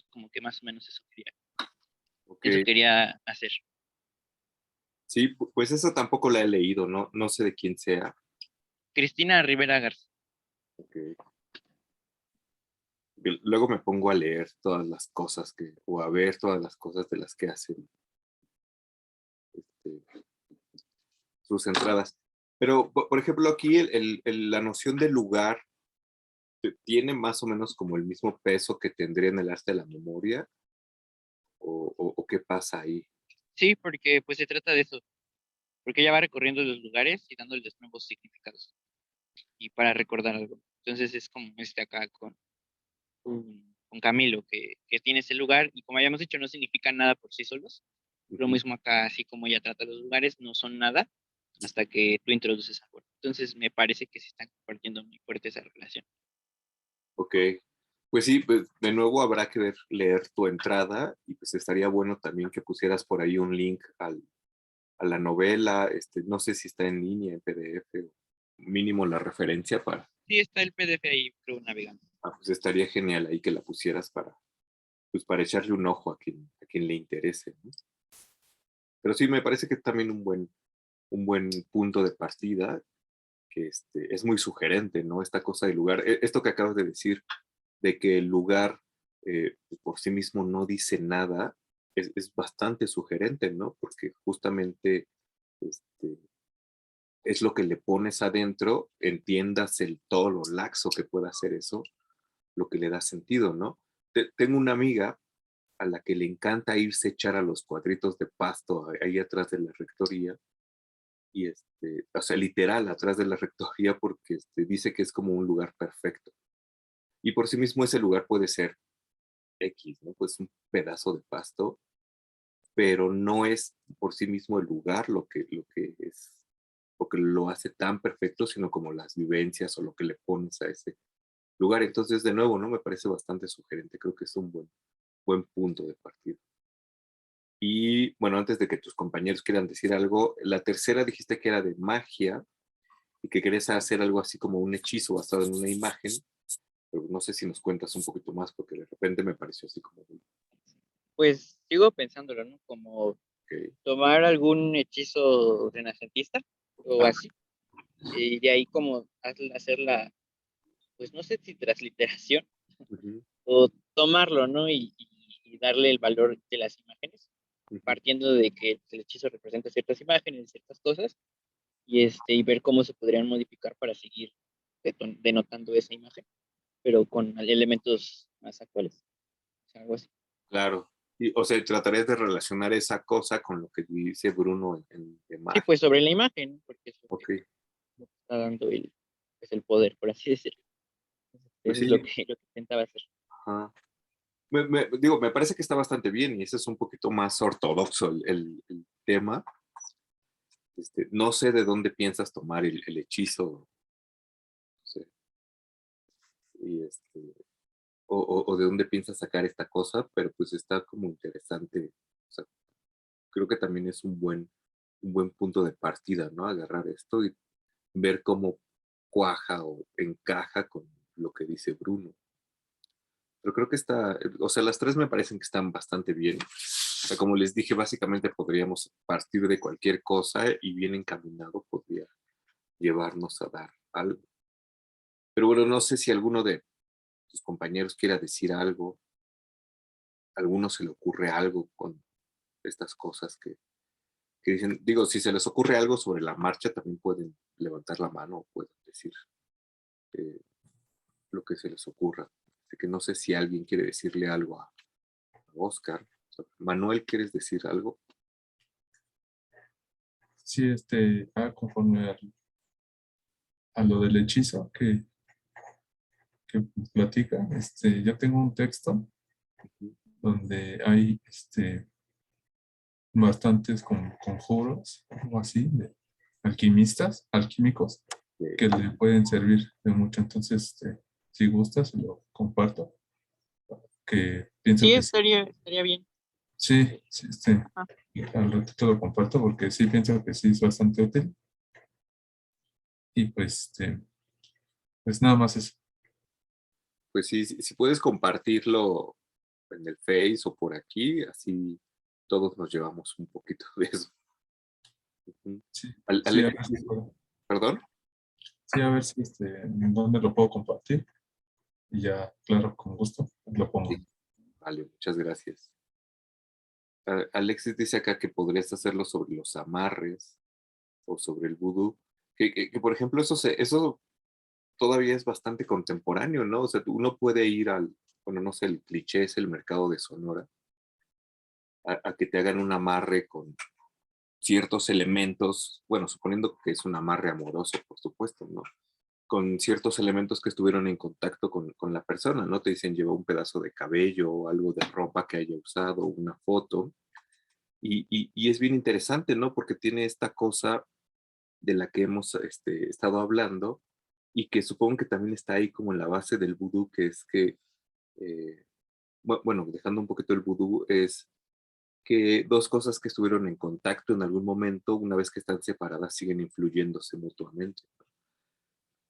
como que más o menos Ok. eso quería hacer. Sí, pues esa tampoco la he leído, no sé de quién sea. Cristina Rivera Garza. Ok. Y luego me pongo a leer todas las cosas o a ver todas las cosas de las que hacen este, sus entradas. Pero, por ejemplo, aquí la noción de lugar tiene más o menos como el mismo peso que tendría en el arte de la memoria, o qué pasa ahí. Sí, porque pues se trata de eso, porque ella va recorriendo los lugares y dándoles nuevos significados y para recordar algo. Entonces es como acá con Camilo, que tiene ese lugar y como habíamos dicho, no significa nada por sí solos. Lo Ujú. mismo acá, así como ella trata los lugares, no son nada hasta que tú introduces algo. Entonces me parece que se están compartiendo muy fuerte esa relación. Ok, pues sí, pues de nuevo habrá que leer tu entrada y pues estaría bueno también que pusieras por ahí un link a la novela, no sé si está en línea, en PDF, o mínimo la referencia Sí, está el PDF ahí, creo, navegando. pues estaría genial ahí que la pusieras pues para echarle un ojo a quien le interese, ¿no? Pero sí, me parece que es también un buen punto de partida, que es muy sugerente, ¿no? Esta cosa del lugar, esto que acabas de decir, de que el lugar por sí mismo no dice nada, es bastante sugerente, ¿no? Porque justamente este, es lo que le pones adentro, entiendas todo lo laxo que pueda hacer eso, lo que le da sentido, ¿no? Tengo una amiga a la que le encanta irse a echar a los cuadritos de pasto ahí atrás de la rectoría, y o sea, literal, atrás de la rectoría, porque dice que es como un lugar perfecto. Y por sí mismo ese lugar puede ser X, ¿no? Pues un pedazo de pasto, pero no es por sí mismo el lugar lo que lo hace tan perfecto, sino como las vivencias o lo que le pones a ese lugar. Entonces, de nuevo, ¿no? Me parece bastante sugerente. Creo que es un buen punto de partida. Y bueno, antes de que tus compañeros quieran decir algo, la tercera dijiste que era de magia y que querés hacer algo así como un hechizo basado en una imagen, pero no sé si nos cuentas un poquito más porque de repente me pareció así como, Pues sigo pensándolo, ¿no? Como ok, tomar algún hechizo renacentista o ah, así, y de ahí como hacer la, pues no sé si transliteración ujú, o tomarlo, ¿no? Y darle el valor de las imágenes, ujú, partiendo de que el hechizo representa ciertas imágenes, ciertas cosas, y ver cómo se podrían modificar para seguir denotando esa imagen, pero con elementos más actuales, o sea, algo así. claro. Y, o sea, tratarías de relacionar esa cosa con lo que dice Bruno de Sí, magia. pues sobre la imagen, porque es Ok, lo que está dando pues el poder, por así decirlo. pues Eso es sí, lo que intentaba hacer. ajá. Digo, me parece que está bastante bien y ese es un poquito más ortodoxo el tema. No sé de dónde piensas tomar el hechizo, no sé, y o de dónde piensas sacar esta cosa, pero pues está como interesante. O sea, creo que también es un buen punto de partida, ¿no? Agarrar esto y ver cómo cuaja o encaja con lo que dice Bruno. Pero creo que o sea, las tres me parecen que están bastante bien. O sea, como les dije, básicamente podríamos partir de cualquier cosa y bien encaminado podría llevarnos a dar algo. Pero bueno, no sé si alguno de tus compañeros quiera decir algo, a alguno se le ocurre algo con estas cosas que dicen, digo, si se les ocurre algo sobre la marcha, también pueden levantar la mano o pueden decir eh, lo que se les ocurra. Así que no sé si alguien quiere decirle algo a Oscar. Manuel, ¿quieres decir algo? Sí, conforme a lo del hechizo que platica, yo tengo un texto Ujú. donde hay bastantes conjuros, o así, de alquímicos, que le pueden servir de mucho. Entonces, si gustas, lo comparto, que pienso Sí, que sí. estaría bien. Sí, sí, Ajá. al ratito lo comparto porque sí pienso que sí es bastante útil. Y pues nada más eso. Pues sí, si puedes compartirlo en el Face o por aquí, así todos nos llevamos un poquito de eso. Ujú. Sí, sí, a ver Alexis, si puedo. perdón. Sí, a ver si en dónde lo puedo compartir. Y ya, claro, con gusto lo pongo. Sí, vale, muchas gracias. Alexis dice acá que podrías hacerlo sobre los amarres o sobre el vudú, que, por ejemplo eso todavía es bastante contemporáneo, ¿no? O sea, uno puede ir bueno, no sé, el cliché es el mercado de Sonora, a que te hagan un amarre con ciertos elementos, bueno, suponiendo que es un amarre amoroso, por supuesto, ¿no? Con ciertos elementos que estuvieron en contacto con la persona, ¿no? Te dicen lleva un pedazo de cabello o algo de ropa que haya usado, una foto. Y es bien interesante, ¿no? Porque tiene esta cosa de la que hemos estado hablando y que supongo que también está ahí como en la base del vudú, que es que, eh, bueno, dejando un poquito el vudú, es que dos cosas que estuvieron en contacto en algún momento, una vez que están separadas, siguen influyéndose mutuamente.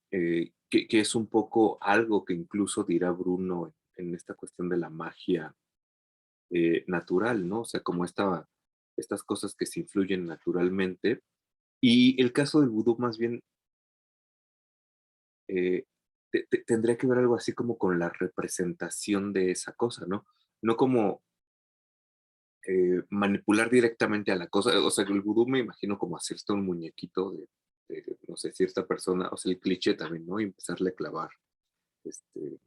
Que es un poco algo que incluso dirá Bruno en esta cuestión de la magia natural, ¿no? O sea, como estas cosas que se influyen naturalmente. Y el caso del vudú más bien eh, tendría que ver algo así como con la representación de esa cosa, ¿no? No como manipular directamente a la cosa. O sea, el vudú me imagino como hacerse un muñequito no sé, cierta persona, o sea, el cliché también, ¿no? Y empezarle a clavar este,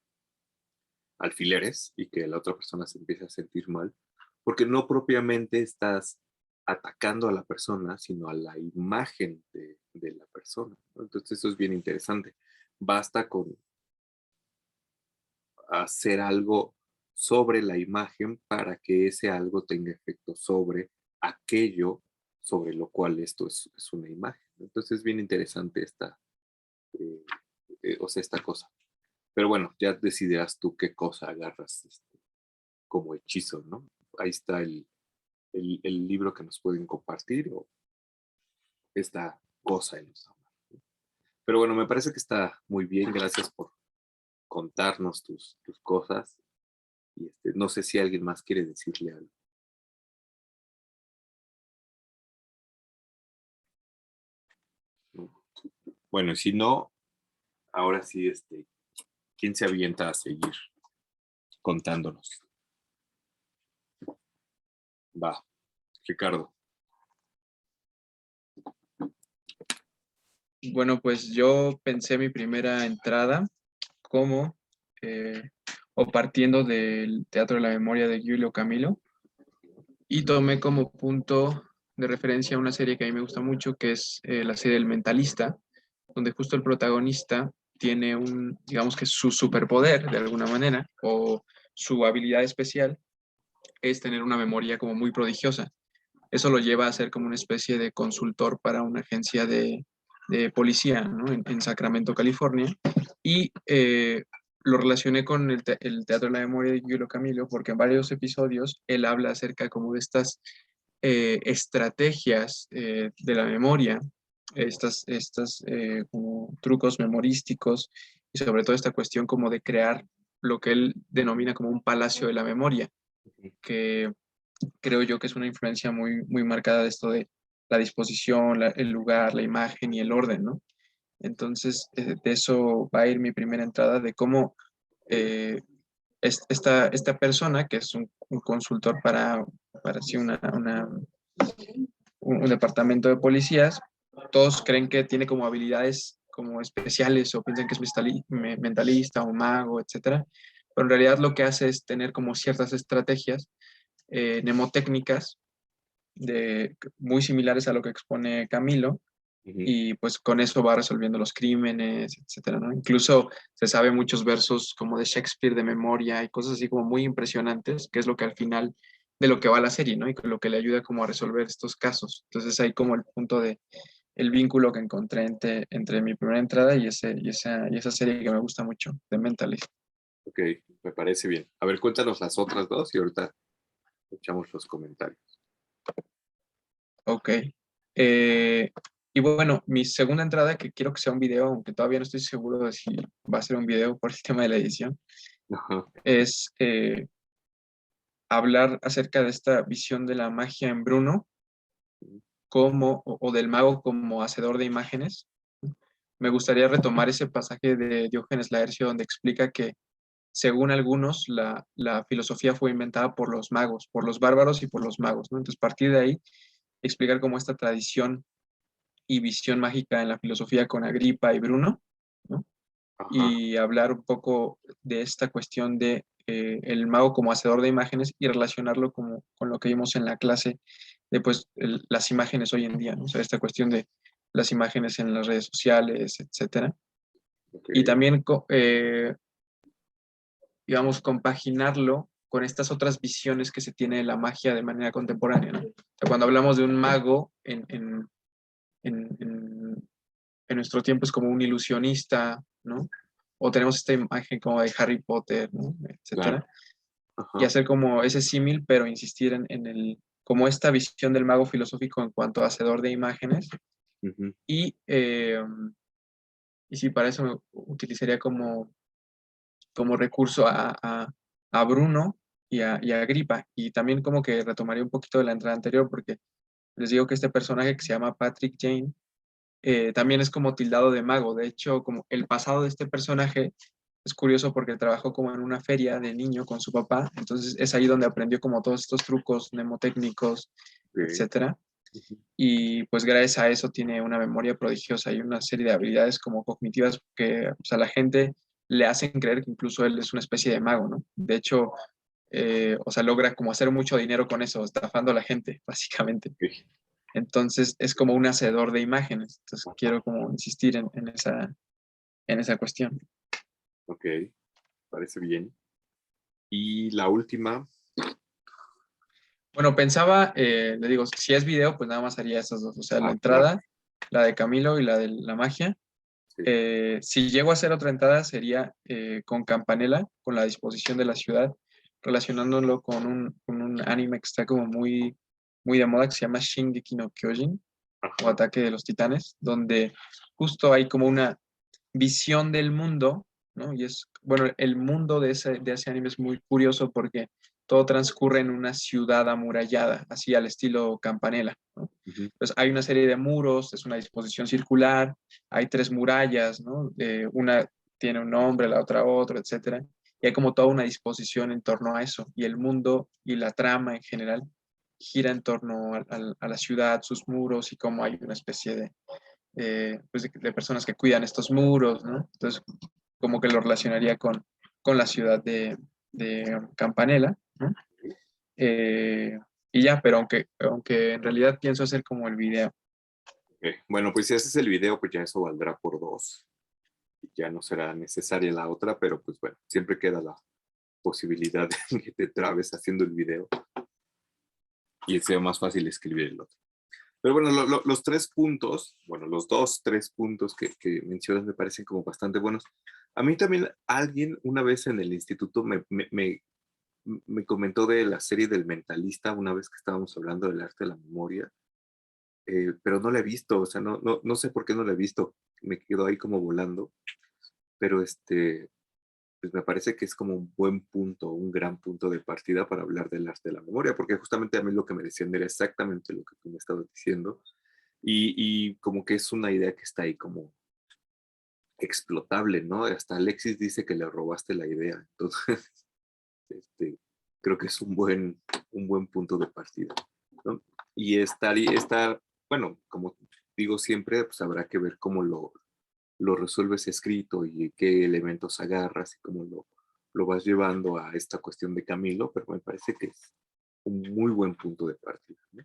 alfileres y que la otra persona se empiece a sentir mal, porque no propiamente estás atacando a la persona, sino a la imagen de la persona, ¿no? Entonces eso es bien interesante. Basta con hacer algo sobre la imagen para que ese algo tenga efecto sobre aquello sobre lo cual esto es una imagen. Entonces es bien interesante eh, o sea, esta cosa. Pero bueno, ya decidirás tú qué cosa agarras como hechizo, ¿no? Ahí está el libro que nos pueden compartir o esta cosa en los amarres. Pero bueno, me parece que está muy bien. Gracias por contarnos tus cosas. Y no sé si alguien más quiere decirle algo. ¿No? Bueno, y si no, ahora sí, ¿quién se avienta a seguir contándonos? Va, Ricardo. Bueno, pues yo pensé mi primera entrada como o partiendo del Teatro de la Memoria de Giulio Camilo y tomé como punto de referencia una serie que a mí me gusta mucho, que es la serie El Mentalista, donde justo el protagonista tiene digamos que su superpoder de alguna manera, o su habilidad especial es tener una memoria como muy prodigiosa. Eso lo lleva a ser como una especie de consultor para una agencia de policía, ¿no? En Sacramento, California. Y lo relacioné con el Teatro de la Memoria de Giulio Camilo, porque en varios episodios él habla acerca como de estas estrategias de la memoria, estas como trucos memorísticos y sobre todo esta cuestión como de crear lo que él denomina como un palacio de la memoria, que creo yo que es una influencia muy, muy marcada de esto de la disposición, el lugar, la imagen y el orden, ¿no? Entonces, de eso va a ir mi primera entrada, de cómo eh, esta persona, que es un consultor para sí, un departamento de policías, todos creen que tiene como habilidades como especiales o piensan que es mentalista o mago, etcétera. Pero en realidad lo que hace es tener como ciertas estrategias mnemotécnicas muy similares a lo que expone Camilo, Ujú. y pues con eso va resolviendo los crímenes, etcétera, ¿no? Incluso se sabe muchos versos como de Shakespeare de memoria y cosas así como muy impresionantes, que es lo que al final de lo que va la serie, ¿no? Y lo que le ayuda como a resolver estos casos. Entonces hay como el punto de el vínculo que encontré entre mi primera entrada y esa serie que me gusta mucho, de Mentalist. Ok, me parece bien. A ver, cuéntanos las otras dos y ahorita echamos los comentarios. Ok. Eh, y bueno, mi segunda entrada, que quiero que sea un video, aunque todavía no estoy seguro de si va a ser un video por el tema de la edición, Ajá. es hablar acerca de esta visión de la magia en Bruno o del mago como hacedor de imágenes. Me gustaría retomar ese pasaje de Diógenes Laercio donde explica que, según algunos, la filosofía fue inventada por los magos, por los bárbaros y por los magos, ¿no? Entonces, partir de ahí, explicar cómo esta tradición y visión mágica en la filosofía con Agripa y Bruno, ¿no? Ajá, Y hablar un poco de esta cuestión de el mago como hacedor de imágenes y relacionarlo con lo que vimos en la clase de pues, las imágenes hoy en día, ¿no? O sea, esta cuestión de las imágenes en las redes sociales, etcétera. ok. Y también, digamos, compaginarlo con estas otras visiones que se tiene de la magia de manera contemporánea, ¿no? O sea, cuando hablamos de un mago en, en- en nuestro tiempo es como un ilusionista, ¿no? O tenemos esta imagen como de Harry Potter, ¿no? Claro. Etcétera. Y Ajá. hacer como ese símil, pero insistir como esta visión del mago filosófico en cuanto a hacedor de imágenes. Ujú. Y, y sí, para eso utilizaría como recurso a Bruno y a Agripa. Y también como que retomaría un poquito de la entrada anterior, porque les digo que este personaje que se llama Patrick Jane también es como tildado de mago. De hecho, como el pasado de este personaje es curioso porque trabajó como en una feria de niño con su papá. Entonces es ahí donde aprendió como todos estos trucos mnemotécnicos, Ok. etcétera. Ujú. Y pues gracias a eso tiene una memoria prodigiosa y una serie de habilidades como cognitivas que pues, a la gente le hacen creer que incluso él es una especie de mago, ¿no? De hecho, o sea, logra como hacer mucho dinero con eso, estafando a la gente, básicamente. Ok. Entonces es como un hacedor de imágenes. Entonces Ajá. quiero como insistir en esa cuestión. Ok, parece bien. Y la última, Bueno, pensaba, le digo, si es video, pues nada más haría esas dos. O sea, la claro, entrada, la de Camilo y la de la magia. sí. Si llego a hacer otra entrada sería con Campanella, con la disposición de la ciudad, relacionándolo con un anime que está como muy, muy de moda, que se llama Shingeki no Kyojin, o Ajá. Ataque de los Titanes, donde justo hay como una visión del mundo, ¿no? Y es, bueno, el mundo de ese anime es muy curioso porque todo transcurre en una ciudad amurallada, así al estilo Campanella, ¿no? Ujú. Entonces hay una serie de muros, es una disposición circular, hay tres murallas, ¿no? Una tiene un nombre, la otra otro, etcétera. Y hay como toda una disposición en torno a eso. Y el mundo y la trama en general gira en torno a la ciudad, sus muros y cómo hay una especie pues de personas que cuidan estos muros, ¿no? Entonces, como que lo relacionaría con la ciudad de Campanella, ¿no? Y ya, pero aunque en realidad pienso hacer como el video. Ok. Bueno, pues si haces el video, pues ya eso valdrá por dos. Y ya no será necesaria la otra, pero pues bueno, siempre queda la posibilidad de que te trabes haciendo el video y sea más fácil escribir el otro. Pero bueno, los tres puntos, bueno, los dos, tres puntos que mencionas me parecen como bastante buenos. A mí también alguien una vez en el instituto me comentó de la serie del Mentalista una vez que estábamos hablando del arte de la memoria, pero no la he visto, o sea, no sé por qué no la he visto, me quedó ahí como volando, pero pues me parece que es como un buen punto, un gran punto de partida para hablar del arte de la memoria, porque justamente a mí lo que me decían era exactamente lo que tú me estabas diciendo, y como que es una idea que está ahí como explotable, ¿no? Hasta Alexis dice que le robaste la idea, entonces este, creo que es un buen punto de partida, ¿no? Y estar, bueno, como digo siempre, pues habrá que ver cómo lo resuelves escrito y qué elementos agarras y cómo lo vas llevando a esta cuestión de Camilo, pero me parece que es un muy buen punto de partida, ¿no?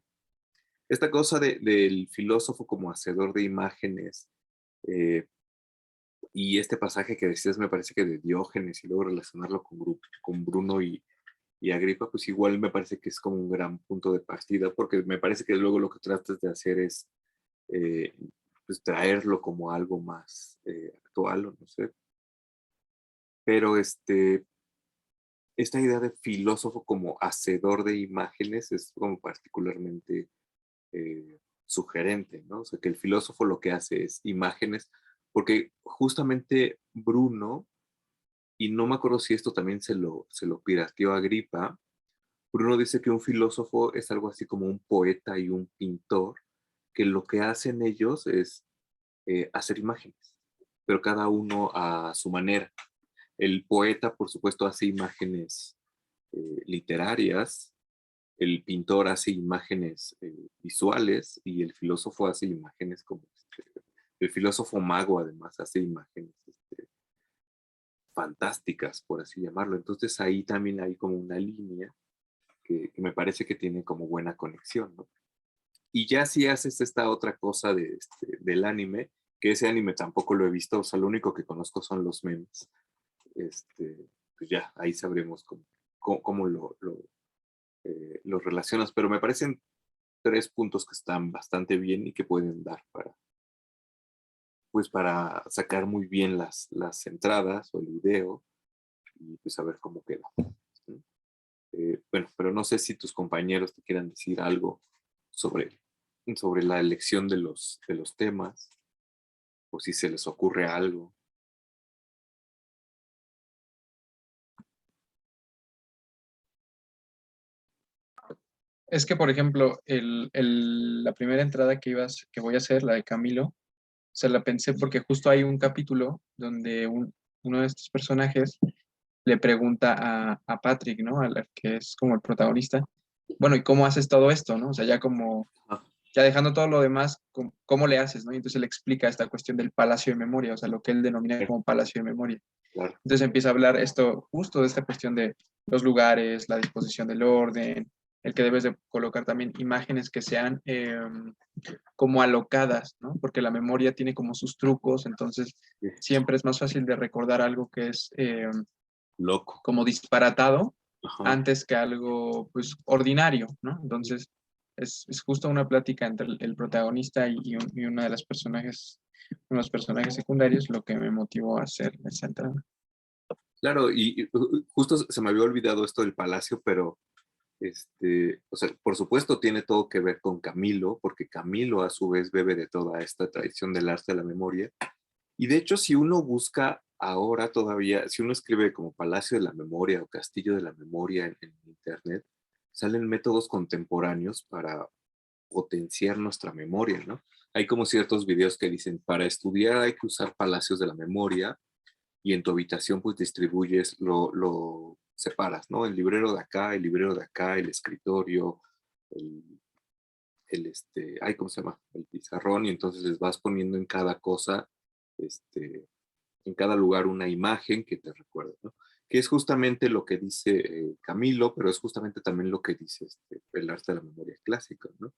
Esta cosa del filósofo como hacedor de imágenes, eh, y este pasaje que decías me parece que de Diógenes y luego relacionarlo con Bruno y Agripa, pues igual me parece que es como un gran punto de partida, porque me parece que luego lo que tratas de hacer es eh, pues traerlo como algo más actual, o no sé. Pero esta idea de filósofo como hacedor de imágenes es como particularmente sugerente, ¿no? O sea, que el filósofo lo que hace es imágenes, porque justamente Bruno, y no me acuerdo si esto también se lo pirateó a Agripa, Bruno dice que un filósofo es algo así como un poeta y un pintor, que lo que hacen ellos es hacer imágenes, pero cada uno a su manera. El poeta, por supuesto, hace imágenes literarias, el pintor hace imágenes visuales y el filósofo hace imágenes como el filósofo mago además hace imágenes fantásticas, por así llamarlo. Entonces ahí también hay como una línea que me parece que tiene como buena conexión, ¿no? Y ya si haces esta otra cosa del anime, que ese anime tampoco lo he visto, o sea, lo único que conozco son los memes, pues ya, ahí sabremos cómo lo relacionas, pero me parecen 3 puntos que están bastante bien y que pueden dar para sacar muy bien las entradas o el video y pues a ver cómo queda. ¿Sí? Bueno, pero no sé si tus compañeros te quieran decir algo sobre la elección de los temas o si se les ocurre algo. Es que, por ejemplo, la primera entrada que voy a hacer, la de Camilo, se la pensé porque justo hay un capítulo donde uno de estos personajes le pregunta a Patrick, ¿no? Que es como el protagonista, bueno, ¿y cómo haces todo esto, no? O sea, Ah, ya dejando todo lo demás, ¿cómo le haces, no? Y entonces le explica esta cuestión del palacio de memoria, o sea, lo que él denomina como palacio de memoria. claro. Entonces empieza a hablar justo de esta cuestión de los lugares, la disposición del orden, el que debes de colocar también imágenes que sean como alocadas, ¿no? Porque la memoria tiene como sus trucos, entonces Sí. siempre es más fácil de recordar algo que es Loco. como disparatado Ajá. antes que algo pues ordinario, ¿no? Entonces es justo una plática entre el protagonista y una de las personajes, uno de los personajes secundarios lo que me motivó a hacer esa entrada. Claro, y justo se me había olvidado esto del palacio, pero o sea, por supuesto tiene todo que ver con Camilo, porque Camilo a su vez bebe de toda esta tradición del arte de la memoria. Y de hecho, si uno busca ahora todavía, si uno escribe como Palacio de la Memoria o Castillo de la Memoria en Internet, salen métodos contemporáneos para potenciar nuestra memoria, ¿no? Hay como ciertos videos que dicen, para estudiar hay que usar palacios de la memoria y en tu habitación pues distribuyes, lo separas, ¿no? El librero de acá, el librero de acá, el escritorio, el, ay, ¿cómo se llama? El pizarrón, y entonces les vas poniendo en cada cosa, en cada lugar una imagen que te recuerde, ¿no? Que es justamente lo que dice Camilo, pero es justamente también lo que dice el arte de la memoria clásica, ¿no?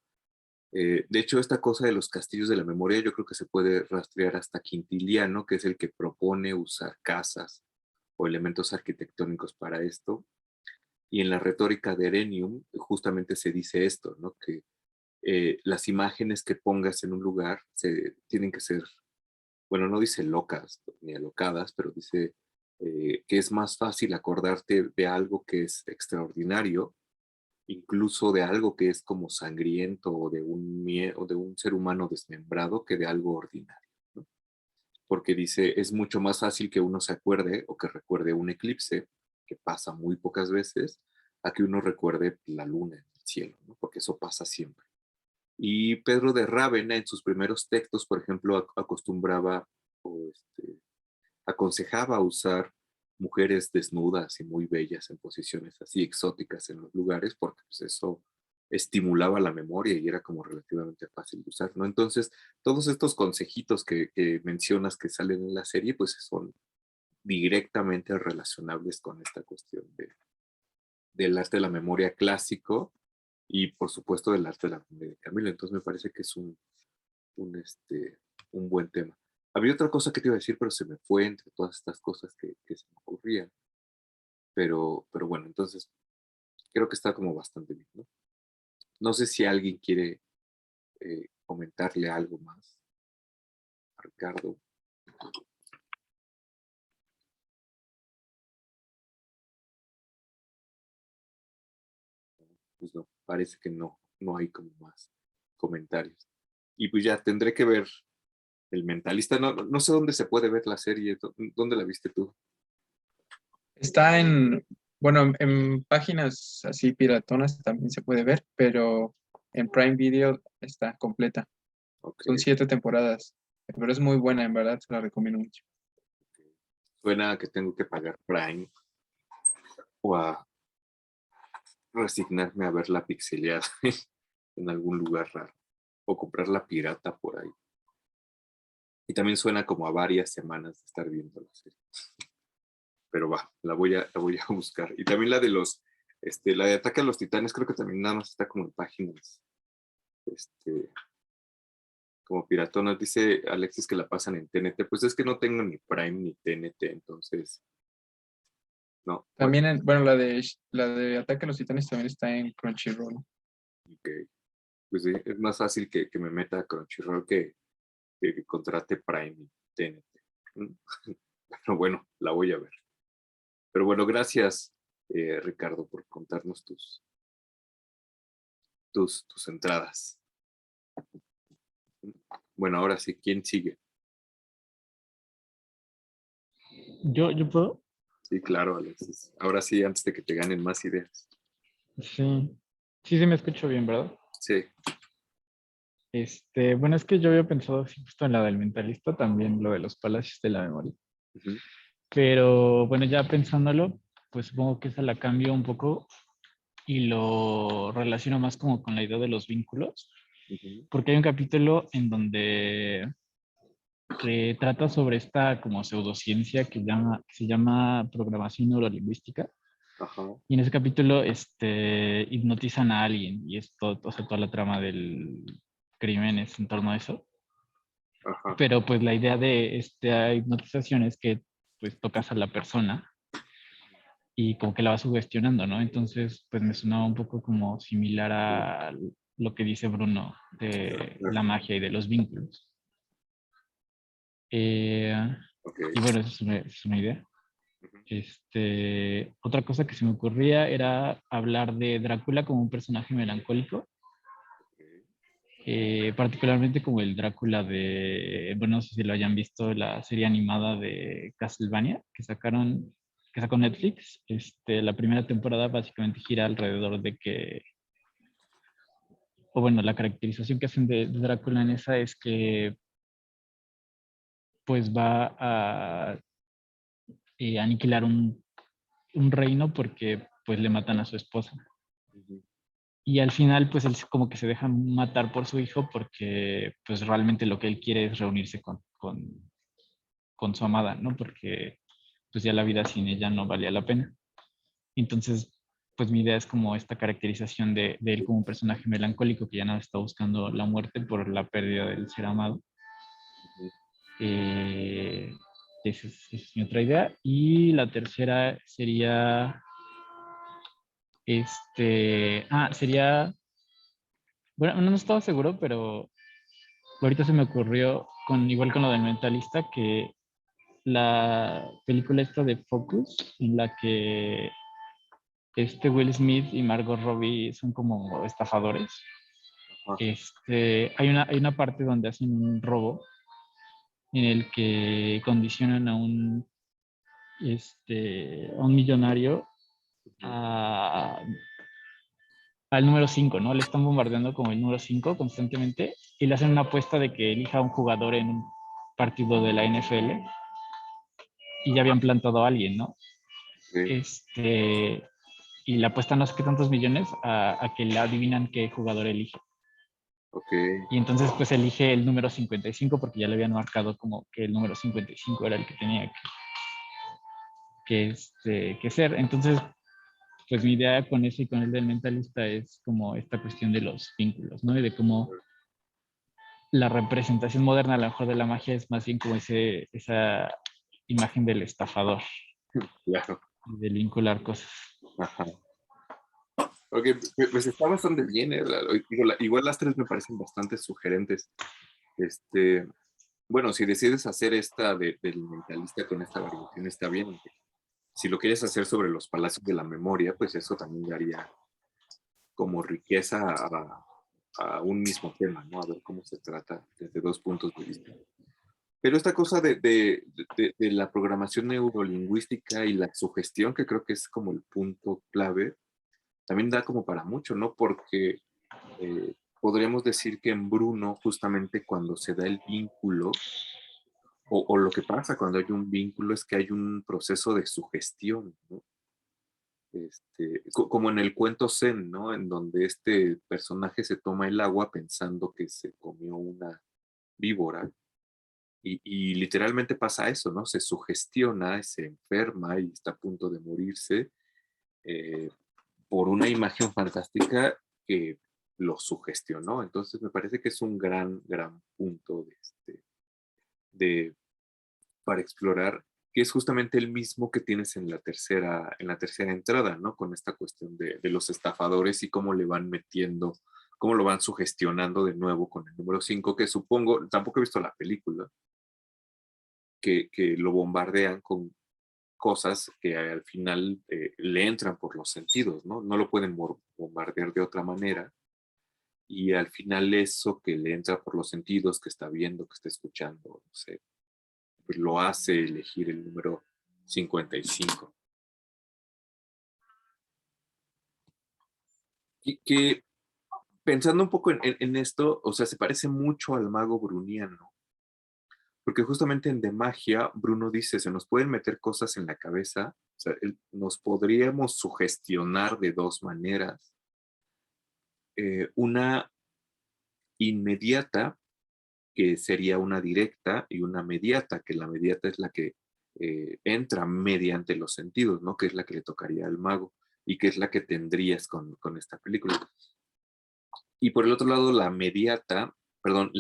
De hecho, esta cosa de los castillos de la memoria yo creo que se puede rastrear hasta Quintiliano, que es el que propone usar casas o elementos arquitectónicos para esto. Y en la retórica de Erenium justamente se dice esto, ¿no? Que las imágenes que pongas en un lugar tienen que ser, bueno, no dice locas ni alocadas, pero dice que es más fácil acordarte de algo que es extraordinario, incluso de algo que es como sangriento o de un ser humano desmembrado que de algo ordinario, ¿no? Porque dice, es mucho más fácil que uno se acuerde o que recuerde un eclipse, que pasa muy pocas veces, a que uno recuerde la luna en el cielo, ¿no? Porque eso pasa siempre. Y Pedro de Rávena en sus primeros textos, por ejemplo, acostumbraba o aconsejaba usar mujeres desnudas y muy bellas en posiciones así exóticas en los lugares, porque pues, eso estimulaba la memoria y era como relativamente fácil de usar, ¿no? Entonces, todos estos consejitos que mencionas que salen en la serie, pues son directamente relacionables con esta cuestión del arte de la memoria clásico y, por supuesto, del arte de la memoria de Camilo. Entonces, me parece que es un, este, un buen tema. Había otra cosa que te iba a decir, pero se me fue entre todas estas cosas que se me ocurrían. Pero bueno, entonces creo que está como bastante bien, ¿no? No sé si alguien quiere comentarle algo más a Ricardo. Pues no, parece que no hay como más comentarios. Y pues ya tendré que ver El Mentalista. No sé dónde se puede ver la serie. ¿Dónde la viste tú? Está en Bueno, en páginas así piratonas también se puede ver, pero en Prime Video está completa. Ok. Son 7 temporadas, pero es muy buena, en verdad, se la recomiendo mucho. Suena a que tengo que pagar Prime o a resignarme a ver la pixeleada en algún lugar raro o comprar la pirata por ahí. Y también suena como a varias semanas de estar viendo la serie. Pero va, la voy a buscar. Y también la de Ataque a los Titanes, creo que también nada más está como en páginas, como piratonas. Dice Alexis que la pasan en TNT. Pues es que no tengo ni Prime ni TNT, entonces, no. Bueno, También, bueno, la de Ataque a los Titanes también está en Crunchyroll. ok. Pues sí, es más fácil que me meta a Crunchyroll que contrate Prime y TNT. ¿Mm? Pero bueno, la voy a ver. Pero bueno, gracias, Ricardo, por contarnos tus entradas. Bueno, ahora sí, ¿quién sigue? Yo puedo. Sí, claro, Alexis. Ahora sí, antes de que te ganen más ideas. Sí. Sí, sí me escucho bien, ¿verdad? Sí. Bueno, es que yo había pensado sí, justo en la del mentalista, también lo de los palacios de la memoria. Ujú, Pero bueno, ya pensándolo, pues supongo que esa la cambio un poco y lo relaciono más como con la idea de los vínculos, ujú. porque hay un capítulo en donde trata sobre esta como pseudociencia que se llama programación neurolingüística. Ajá, Y en ese capítulo hipnotizan a alguien y es todo, o sea, toda la trama del crimen es en torno a eso. ajá. Pero pues la idea de esta hipnotización es que pues tocas a la persona y como que la vas sugestionando, ¿no? Entonces pues me sonaba un poco como similar a lo que dice Bruno de la magia y de los vínculos. Eh, Ok. y bueno, esa es una idea. Ujú, Otra cosa que se me ocurría era hablar de Drácula como un personaje melancólico, ok. particularmente como el Drácula de, bueno, no sé si lo hayan visto, la serie animada de Castlevania que sacó Netflix. La primera temporada básicamente gira alrededor de que, o bueno, la caracterización que hacen de Drácula en esa es que pues va a aniquilar un reino porque pues le matan a su esposa. Ujú, Y al final, pues él como que se deja matar por su hijo porque pues realmente lo que él quiere es reunirse con su amada, ¿no? Porque pues ya la vida sin ella no valía la pena. Entonces, pues mi idea es como esta caracterización de él como un personaje melancólico que ya nada está buscando la muerte por la pérdida del ser amado. ujú. Eh, esa es mi otra idea. Y la tercera sería, sería, bueno, no estaba seguro, pero ahorita se me ocurrió, igual con lo del mentalista, que la película esta de Focus, en la que Will Smith y Margot Robbie son como estafadores, Ajá. hay una parte donde hacen un robo en el que condicionan a un millonario Ujú, a- al número 5, ¿no? Le están bombardeando como el número 5 constantemente y le hacen una apuesta de que elija a un jugador en un partido de la NFL y ya habían plantado a alguien, ¿no? ok, Este, y le apuestan no sé qué tantos millones a que le adivinan qué jugador elige. ok, Y entonces pues elige el número 55 porque ya le habían marcado como que el número 55 era el que tenía que ser. Entonces, pues mi idea con eso y con el del mentalista es como esta cuestión de los vínculos, ¿no? Y de cómo la representación moderna a lo mejor de la magia es más bien como esa imagen del estafador, claro. de vincular cosas. Ajá. Ok, pues está bastante bien, ¿eh? Digo, igual las tres me parecen bastante sugerentes. Este, bueno, si decides hacer esta del mentalista con esta variación, está bien. Si lo quieres hacer sobre los palacios de la memoria, pues eso también daría como riqueza a un mismo tema, ¿no? A ver cómo se trata desde dos puntos de vista. Pero esta cosa de la programación neurolingüística y la sugestión, que creo que es como el punto clave, también da como para mucho, ¿no? Porque podríamos decir que en Bruno, justamente cuando se da el vínculo, o lo que pasa cuando hay un vínculo es que hay un proceso de sugestión, ¿no? Como en el cuento Zen, ¿no? En donde este personaje se toma el agua pensando que se comió una víbora y literalmente pasa eso, ¿no? Se sugestiona, se enferma y está a punto de morirse eh, por una imagen fantástica que lo sugestionó. Entonces me parece que es un gran, gran punto de para explorar, que es justamente el mismo que tienes en la tercera entrada, ¿no? Con esta cuestión de los estafadores y cómo le van metiendo, cómo lo van sugestionando de nuevo con el número 5, que supongo, tampoco he visto la película, que lo bombardean con cosas que al final le entran por los sentidos, ¿no? No lo pueden bombardear de otra manera. Y al final eso que le entra por los sentidos, que está viendo, que está escuchando, no sé, pues lo hace elegir el número 55. Y que pensando un poco en esto, o sea, se parece mucho al mago bruniano, porque justamente en De Magia, Bruno dice, se nos pueden meter cosas en la cabeza, o sea, nos podríamos sugestionar de dos maneras. Una inmediata, que sería una directa, y una mediata, que la mediata es la que entra mediante los sentidos, ¿no? Que es la que le tocaría al mago y que es la que tendrías con esta película. Y por el otro lado, la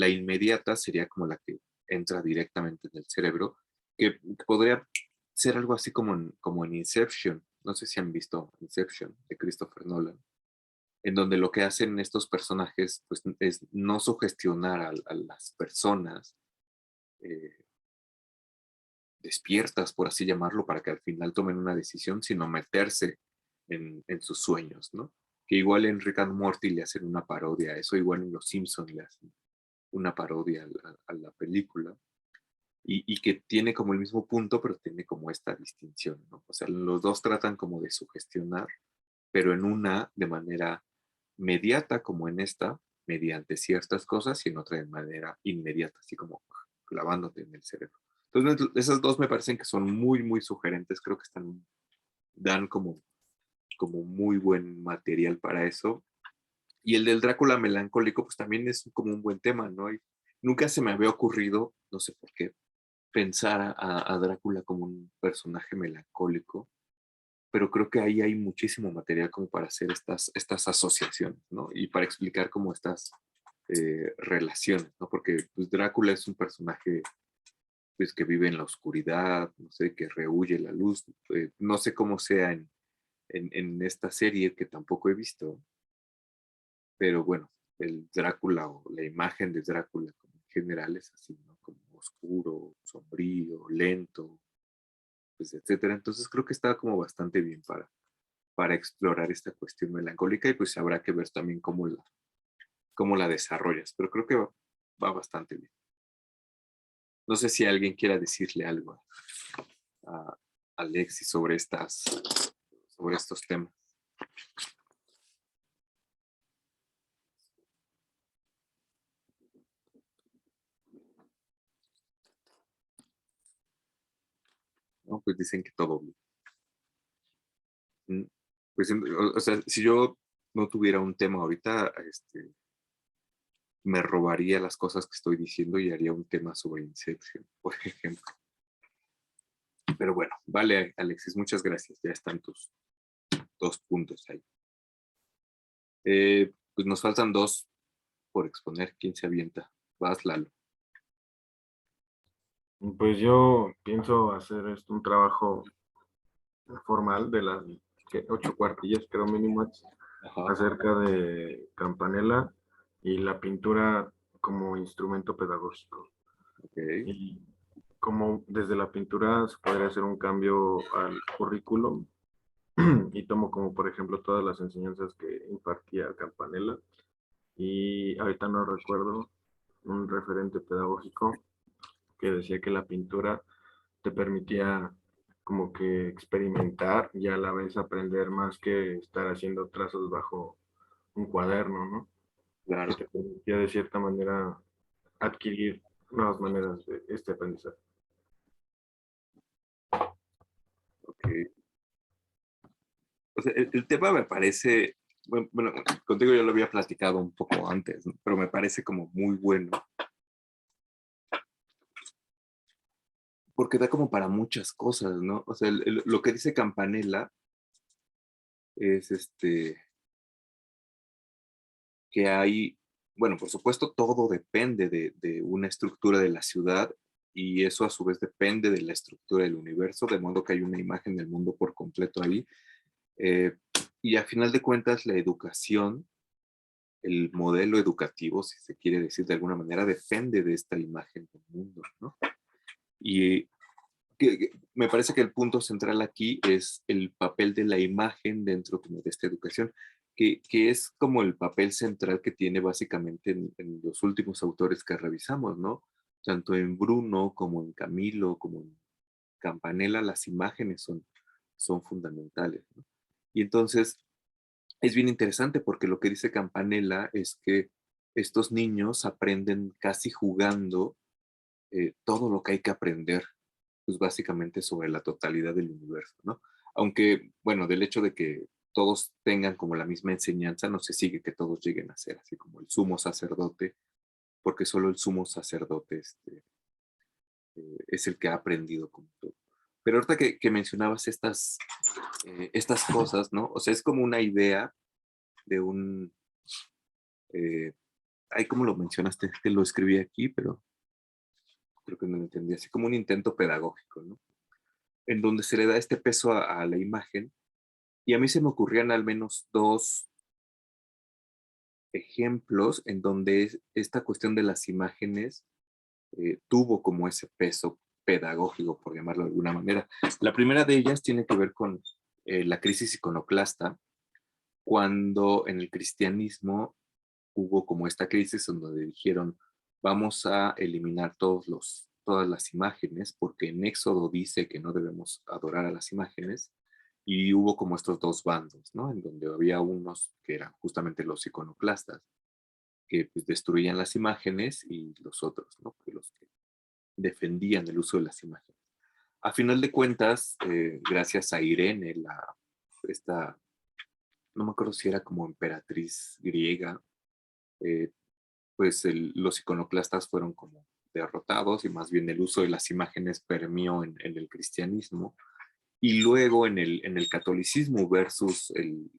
inmediata sería como la que entra directamente en el cerebro, que podría ser algo así como en Inception. No sé si han visto Inception de Christopher Nolan, en donde lo que hacen estos personajes pues, es no sugestionar a las personas eh, despiertas, por así llamarlo, para que al final tomen una decisión, sino meterse en sus sueños, ¿no? Que igual en Rick and Morty le hacen una parodia a eso, igual en Los Simpsons le hacen una parodia a la película, y que tiene como el mismo punto, pero tiene como esta distinción, ¿no? O sea, los dos tratan como de sugestionar, pero en una de manera mediata, como en esta, mediante ciertas cosas, y en otra de manera inmediata, así como clavándote en el cerebro. Entonces, esas dos me parecen que son muy, muy sugerentes, creo que dan como muy buen material para eso. Y el del Drácula melancólico, pues también es como un buen tema, ¿no? Y nunca se me había ocurrido, no sé por qué, pensar a Drácula como un personaje melancólico, pero creo que ahí hay muchísimo material como para hacer estas asociaciones, ¿no? Y para explicar como estas relaciones, ¿no? Porque pues, Drácula es un personaje pues, que vive en la oscuridad, no sé, que rehuye la luz. No sé cómo sea en esta serie que tampoco he visto, pero bueno, el Drácula o la imagen de Drácula como en general es así, ¿no? Como oscuro, sombrío, lento, pues, etcétera. Entonces creo que está como bastante bien para explorar esta cuestión melancólica y pues habrá que ver también cómo la desarrollas, pero creo que va bastante bien. No sé si alguien quiera decirle algo a Alexis sobre estos temas. ¿No? Pues dicen que todo bien. Pues, o sea, si yo no tuviera un tema ahorita, me robaría las cosas que estoy diciendo y haría un tema sobre Inception, por ejemplo. Pero bueno, vale, Alexis, muchas gracias. Ya están tus 2 puntos ahí. Pues nos faltan 2 por exponer. ¿Quién se avienta? Vas, Lalo. Pues yo pienso hacer un trabajo formal de las 8 cuartillas, creo mínimo, Ajá. acerca de Campanella y la pintura como instrumento pedagógico. Ok. Y como desde la pintura se podría hacer un cambio al currículum y tomo como por ejemplo todas las enseñanzas que impartía Campanella y ahorita no recuerdo un referente pedagógico que decía que la pintura te permitía como que experimentar y a la vez aprender más que estar haciendo trazos bajo un cuaderno, ¿no? Claro. Que te permitía de cierta manera adquirir nuevas maneras de este aprendizaje. Ok. O sea, el tema me parece, bueno, contigo yo lo había platicado un poco antes, ¿no? Pero me parece como muy bueno. Porque da como para muchas cosas, ¿no? O sea, lo que dice Campanella es que hay, bueno, por supuesto, todo depende de una estructura de la ciudad y eso a su vez depende de la estructura del universo, de modo que hay una imagen del mundo por completo ahí. Y a final de cuentas, la educación, el modelo educativo, si se quiere decir de alguna manera, depende de esta imagen del mundo, ¿no? Y me parece que el punto central aquí es el papel de la imagen dentro como de esta educación, que es como el papel central que tiene básicamente en los últimos autores que revisamos, ¿no? Tanto en Bruno como en Camilo, como en Campanella, las imágenes son fundamentales, ¿no? Y entonces es bien interesante porque lo que dice Campanella es que estos niños aprenden casi jugando todo lo que hay que aprender, pues básicamente sobre la totalidad del universo, ¿no? Aunque, bueno, del hecho de que todos tengan como la misma enseñanza, no se sigue que todos lleguen a ser así como el sumo sacerdote, porque solo el sumo sacerdote es el que ha aprendido como todo. Pero ahorita que mencionabas estas cosas, ¿no? O sea, es como una idea de un... ay, ¿cómo lo mencionaste? Es que lo escribí aquí, pero creo que no lo entendí. Así como un intento pedagógico, ¿no? En donde se le da este peso a la imagen. Y a mí se me ocurrían al menos dos ejemplos en donde esta cuestión de las imágenes tuvo como ese peso pedagógico, por llamarlo de alguna manera. La primera de ellas tiene que ver con la crisis iconoclasta, cuando en el cristianismo hubo como esta crisis en donde dijeron, vamos a eliminar todas las imágenes, porque en Éxodo dice que no debemos adorar a las imágenes, y hubo como estos dos bandos, ¿no? En donde había unos que eran justamente los iconoclastas, que pues, destruían las imágenes, y los otros, ¿no? Que los que defendían el uso de las imágenes. A final de cuentas, gracias a Irene, esta, no me acuerdo si era como emperatriz griega, eh, pues los iconoclastas fueron como derrotados y más bien el uso de las imágenes permeó en el cristianismo y luego en el catolicismo versus el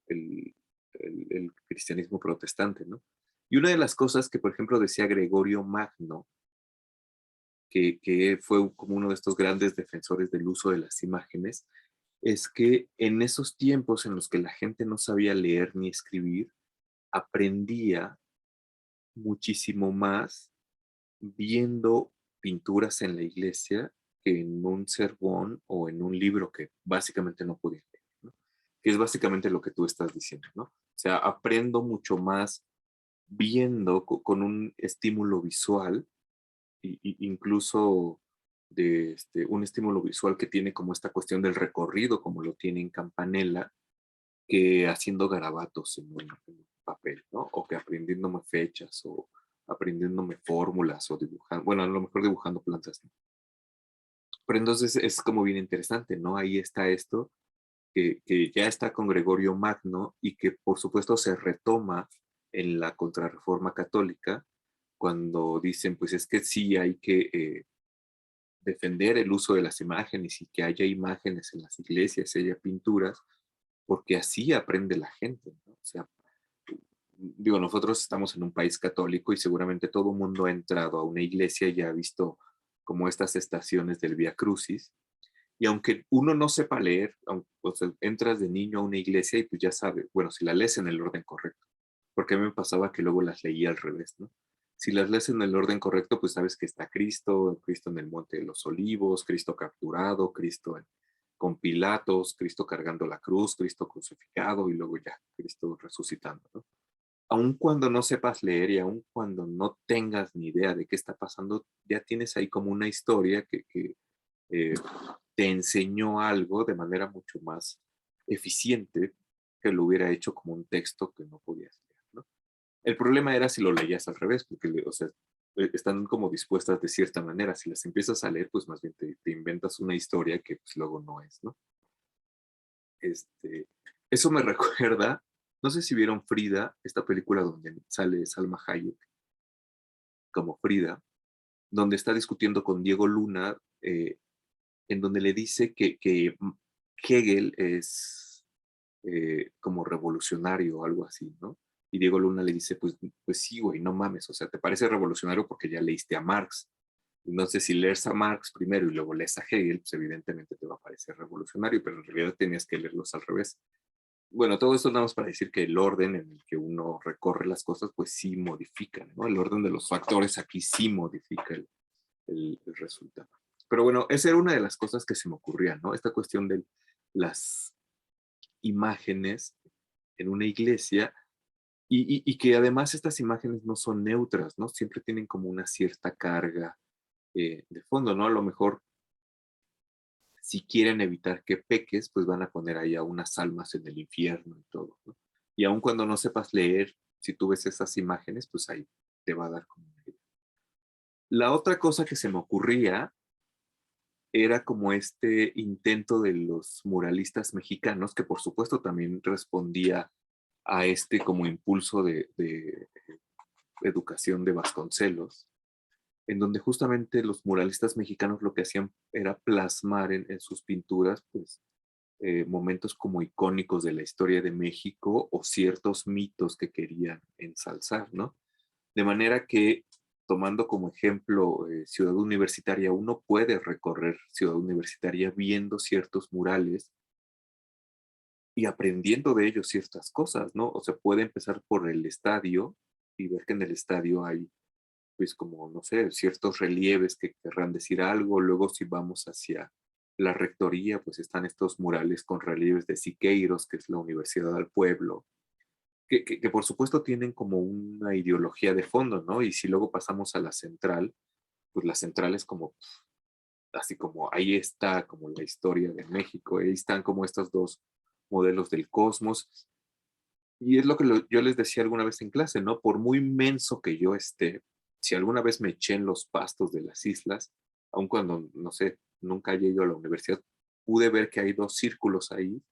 cristianismo protestante, ¿no? Y una de las cosas que, por ejemplo, decía Gregorio Magno, que fue como uno de estos grandes defensores del uso de las imágenes, es que en esos tiempos en los que la gente no sabía leer ni escribir, aprendía muchísimo más viendo pinturas en la iglesia que en un sermón o en un libro que básicamente no podía leer, ¿no? Que es básicamente lo que tú estás diciendo, ¿no? O sea, aprendo mucho más viendo con un estímulo visual, incluso de un estímulo visual que tiene como esta cuestión del recorrido, como lo tiene en Campanella, que haciendo garabatos en un papel, ¿no? O que aprendiéndome fechas o aprendiéndome fórmulas o dibujando, bueno, a lo mejor dibujando plantas, ¿no? Pero entonces es como bien interesante, ¿no? Ahí está esto que ya está con Gregorio Magno y que por supuesto se retoma en la Contrarreforma Católica cuando dicen, pues es que sí hay que defender el uso de las imágenes y que haya imágenes en las iglesias, haya pinturas, porque así aprende la gente, ¿no? O sea, digo, nosotros estamos en un país católico y seguramente todo el mundo ha entrado a una iglesia y ha visto como estas estaciones del Vía Crucis. Y aunque uno no sepa leer, o sea, entras de niño a una iglesia y pues ya sabes, bueno, si la lees en el orden correcto, porque a mí me pasaba que luego las leía al revés, ¿no? Si las lees en el orden correcto, pues sabes que está Cristo, Cristo en el Monte de los Olivos, Cristo capturado, con Pilatos, Cristo cargando la cruz, Cristo crucificado y luego ya, Cristo resucitando, ¿no? aun cuando no sepas leer y aun cuando no tengas ni idea de qué está pasando, ya tienes ahí como una historia que eh, te enseñó algo de manera mucho más eficiente que lo hubiera hecho como un texto que no podías leer, ¿no? El problema era si lo leías al revés, porque, o sea, están como dispuestas de cierta manera. Si las empiezas a leer, pues más bien te inventas una historia que pues luego no es, ¿no? Eso me recuerda, no sé si vieron Frida, esta película donde sale Salma Hayek como Frida, donde está discutiendo con Diego Luna, en donde le dice que Hegel es como revolucionario o algo así, ¿no? Y Diego Luna le dice, pues sí, güey, no mames, o sea, te parece revolucionario porque ya leíste a Marx. Entonces, si lees a Marx primero y luego lees a Hegel, pues evidentemente te va a parecer revolucionario, pero en realidad tenías que leerlos al revés. Bueno, todo esto nada más para decir que el orden en el que uno recorre las cosas, pues sí modifica, ¿no? El orden de los factores aquí sí modifica el resultado. Pero bueno, esa era una de las cosas que se me ocurría, ¿no? Esta cuestión de las imágenes en una iglesia y que además estas imágenes no son neutras, ¿no? Siempre tienen como una cierta carga de fondo, ¿no? A lo mejor si quieren evitar que peques, pues van a poner ahí a unas almas en el infierno y todo, ¿no? Y aun cuando no sepas leer, si tú ves esas imágenes, pues ahí te va a dar como una idea. La otra cosa que se me ocurría era como este intento de los muralistas mexicanos, que por supuesto también respondía a este como impulso de educación de Vasconcelos, en donde justamente los muralistas mexicanos lo que hacían era plasmar en sus pinturas, pues, momentos como icónicos de la historia de México o ciertos mitos que querían ensalzar, ¿no? De manera que, tomando como ejemplo Ciudad Universitaria, uno puede recorrer Ciudad Universitaria viendo ciertos murales y aprendiendo de ellos ciertas cosas, ¿no? O sea, puede empezar por el estadio y ver que en el estadio hay, pues como, no sé, ciertos relieves que querrán decir algo. Luego si vamos hacia la rectoría, pues están estos murales con relieves de Siqueiros, que es la Universidad del Pueblo, que por supuesto tienen como una ideología de fondo, ¿no? Y si luego pasamos a la central, pues la central es como, así como ahí está como la historia de México, ahí están como estos dos modelos del cosmos. Y es lo que yo les decía alguna vez en clase, ¿no? Por muy menso que yo esté, si alguna vez me eché en los pastos de las islas, aun cuando, no sé, nunca haya ido a la universidad, pude ver que hay dos círculos ahí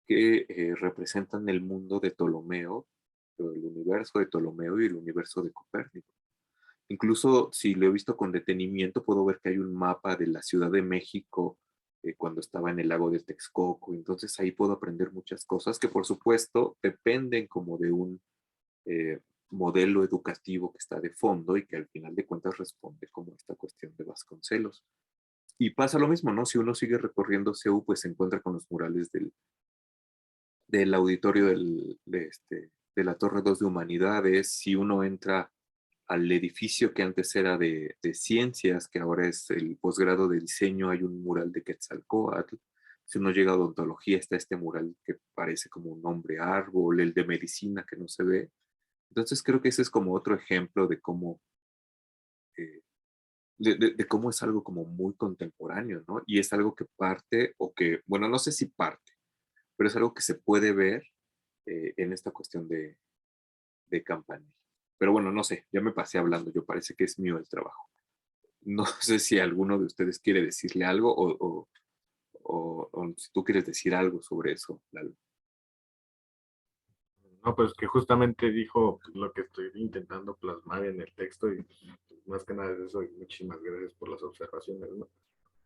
que representan el mundo de Ptolomeo, el universo de Ptolomeo y el universo de Copérnico. Incluso si lo he visto con detenimiento, puedo ver que hay un mapa de la Ciudad de México cuando estaba en el lago de Texcoco. Entonces ahí puedo aprender muchas cosas que por supuesto dependen como de un eh, modelo educativo que está de fondo y que al final de cuentas responde como esta cuestión de Vasconcelos. Y pasa lo mismo, ¿no? Si uno sigue recorriendo CEU, pues se encuentra con los murales del auditorio de la Torre 2 de Humanidades. Si uno entra al edificio que antes era de ciencias, que ahora es el posgrado de diseño, hay un mural de Quetzalcóatl. Si uno llega a odontología, está este mural que parece como un hombre árbol, el de medicina que no se ve. Entonces creo que ese es como otro ejemplo de cómo, eh, de cómo es algo como muy contemporáneo, ¿no? Y es algo que parte, o que, bueno, no sé si parte, pero es algo que se puede ver en esta cuestión de Campanella. Pero bueno, no sé, ya me pasé hablando, yo parece que es mío el trabajo. No sé si alguno de ustedes quiere decirle algo o si tú quieres decir algo sobre eso, Lalo. No, pues que justamente dijo lo que estoy intentando plasmar en el texto y pues, más que nada es eso y muchísimas gracias por las observaciones, ¿no?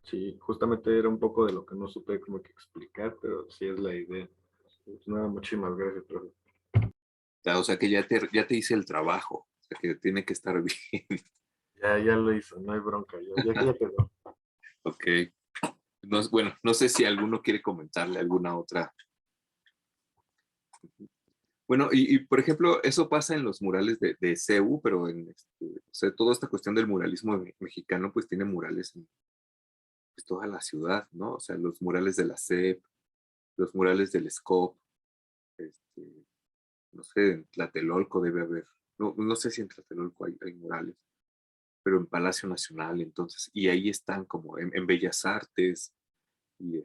Sí, justamente era un poco de lo que no supe como que explicar, pero sí es la idea. Pues nada, muchísimas gracias, profe. O sea que ya te hice el trabajo, o sea que tiene que estar bien. Ya lo hizo, no hay bronca, ya quedó. Ok. No, bueno, no sé si alguno quiere comentarle alguna otra. Bueno, por ejemplo, eso pasa en los murales de CEU, pero o sea, toda esta cuestión del muralismo mexicano, pues tiene murales en pues, toda la ciudad, ¿no? O sea, los murales de la CEP, los murales del SCOP, este, no sé, en Tlatelolco debe haber, no sé si en Tlatelolco hay murales, pero en Palacio Nacional, entonces, y ahí están como en Bellas Artes, y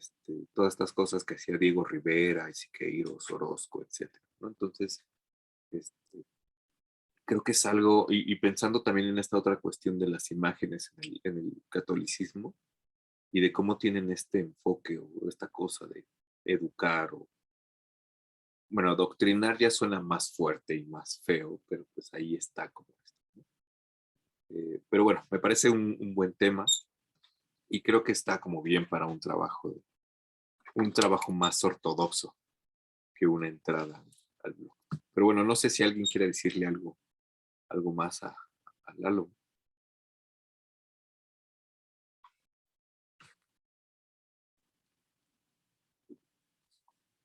todas estas cosas que hacía Diego Rivera, y Siqueiros, Orozco, etcétera, ¿no? Entonces, este, creo que es algo, y pensando también en esta otra cuestión de las imágenes en el catolicismo, y de cómo tienen este enfoque o esta cosa de educar o, bueno, adoctrinar ya suena más fuerte y más feo, pero pues ahí está como esto, ¿no? Pero bueno, me parece un buen tema y creo que está como bien para un trabajo más ortodoxo que una entrada al blog. Pero bueno, no sé si alguien quiere decirle algo más a Lalo.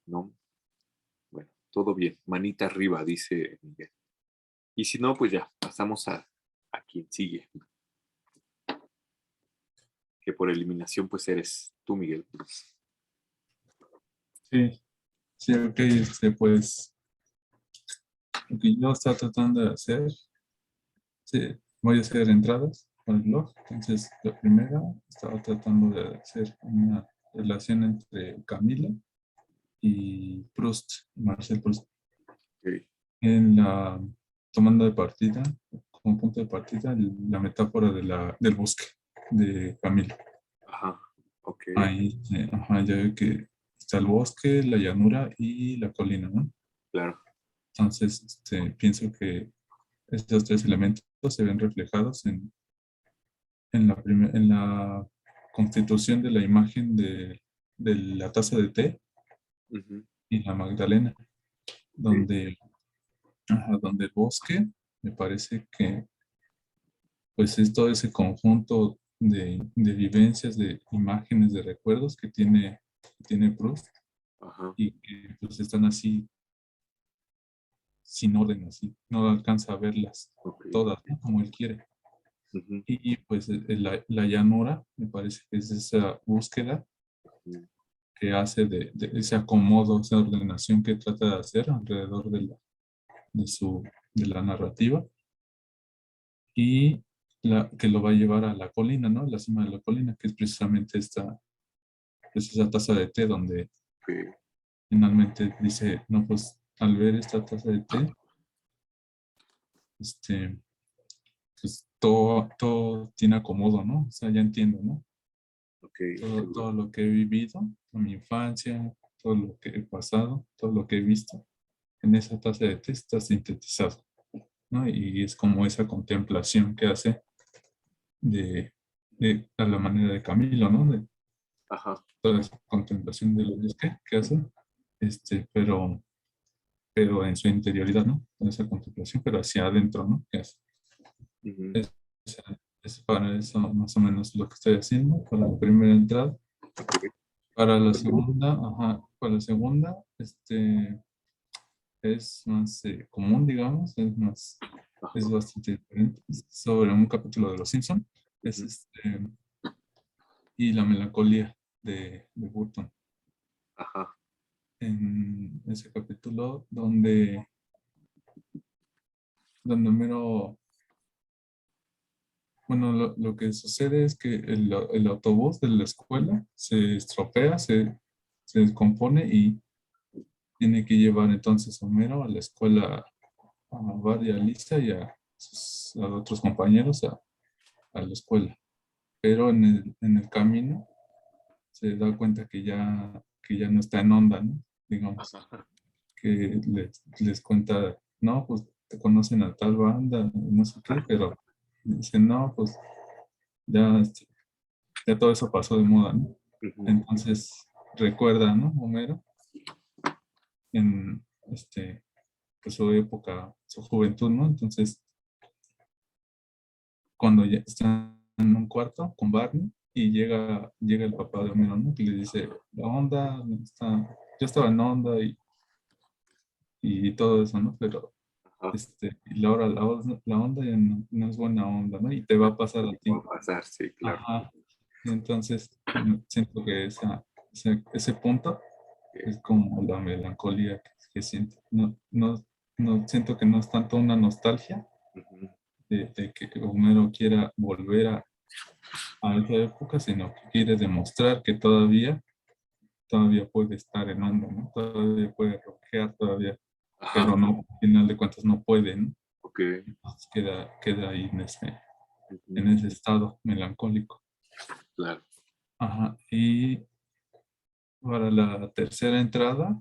¿No? Bueno, todo bien. Manita arriba, dice Miguel. Y si no, pues ya, pasamos a quien sigue. Que por eliminación, pues eres tú, Miguel. Sí, sí, ok, pues lo que yo estaba tratando de hacer, sí, voy a hacer entradas para el blog. Entonces, la primera estaba tratando de hacer una relación entre Camila y Proust, Marcel Proust. Ok. En la tomando de partida, como punto de partida, la metáfora del bosque de Camila. Ajá, ok, Ahí, ajá, ya ve que está el bosque, la llanura y la colina, ¿no? claro. Entonces, pienso que estos tres elementos se ven reflejados en la constitución de la imagen de la taza de té Ujú, y la Magdalena, ok, donde, ajá, donde el bosque me parece que pues es todo ese conjunto de vivencias, de imágenes, de recuerdos que tiene Proust ajá, y que pues están así sin orden, así, no alcanza a verlas ok. todas, ¿no? Como él quiere. Ujú, Pues la llanura, me parece que es esa búsqueda ujú, que hace de ese acomodo, esa ordenación que trata de hacer alrededor de, su, de la narrativa y que lo va a llevar a la colina, ¿no? La cima de la colina, que es precisamente pues esa taza de té donde ok, finalmente dice, no, pues al ver esta taza de té, este, pues todo tiene acomodo, ¿no? O sea, ya entiendo, ¿no? ok, Todo lo que he vivido en mi infancia, todo lo que he pasado, todo lo que he visto, en esa taza de té está sintetizado, ¿no? Y es como esa contemplación que hace a la manera de Camilo, ¿no? De ajá, toda esa contemplación de lo que hace, pero en su interioridad, ¿no? En esa contemplación, pero hacia adentro, ¿no? Que hace. ujú, Es, es para eso más o menos lo que estoy haciendo, para la primera entrada. ok, Para la segunda, ajá, para la segunda, es más común, digamos, es ajá, bastante diferente, es sobre un capítulo de Los Simpson, es ujú, y la melancolía de Burton, ajá, en ese capítulo donde Homero, bueno, lo que sucede es que el autobús de la escuela se estropea, se descompone y tiene que llevar entonces a Homero a la escuela, a Bart y a Lisa y a otros compañeros a la escuela. Pero en el camino se da cuenta que ya no está en onda, ¿no? Digamos, ajá, que les cuenta, no, pues te conocen a tal banda, no sé qué, pero dicen, no, pues ya, ya todo eso pasó de moda, ¿no? ujú, Entonces recuerda, ¿no? Homero en pues, su época, su juventud, ¿no? Entonces, cuando ya está en un cuarto con Barney y llega el papá de Homero, ¿no? Que le dice, la onda, yo estaba en onda y todo eso, ¿no? Pero ajá, y la onda ya no es buena onda, ¿no? Y te va a pasar a va a ti. pasar, sí, claro. Ajá. Y entonces siento que ese punto Ok, es como la melancolía que siento. No, no siento que no es tanto una nostalgia Ujú. de que Homero quiera volver a esa época, sino que quiere demostrar que todavía puede estar en onda, ¿no? Todavía puede rockear, todavía, Ajá, pero no, al final de cuentas no puede, ¿no? ok. Entonces queda ahí en Ujú, ese estado melancólico. claro. Ajá, y para la tercera entrada,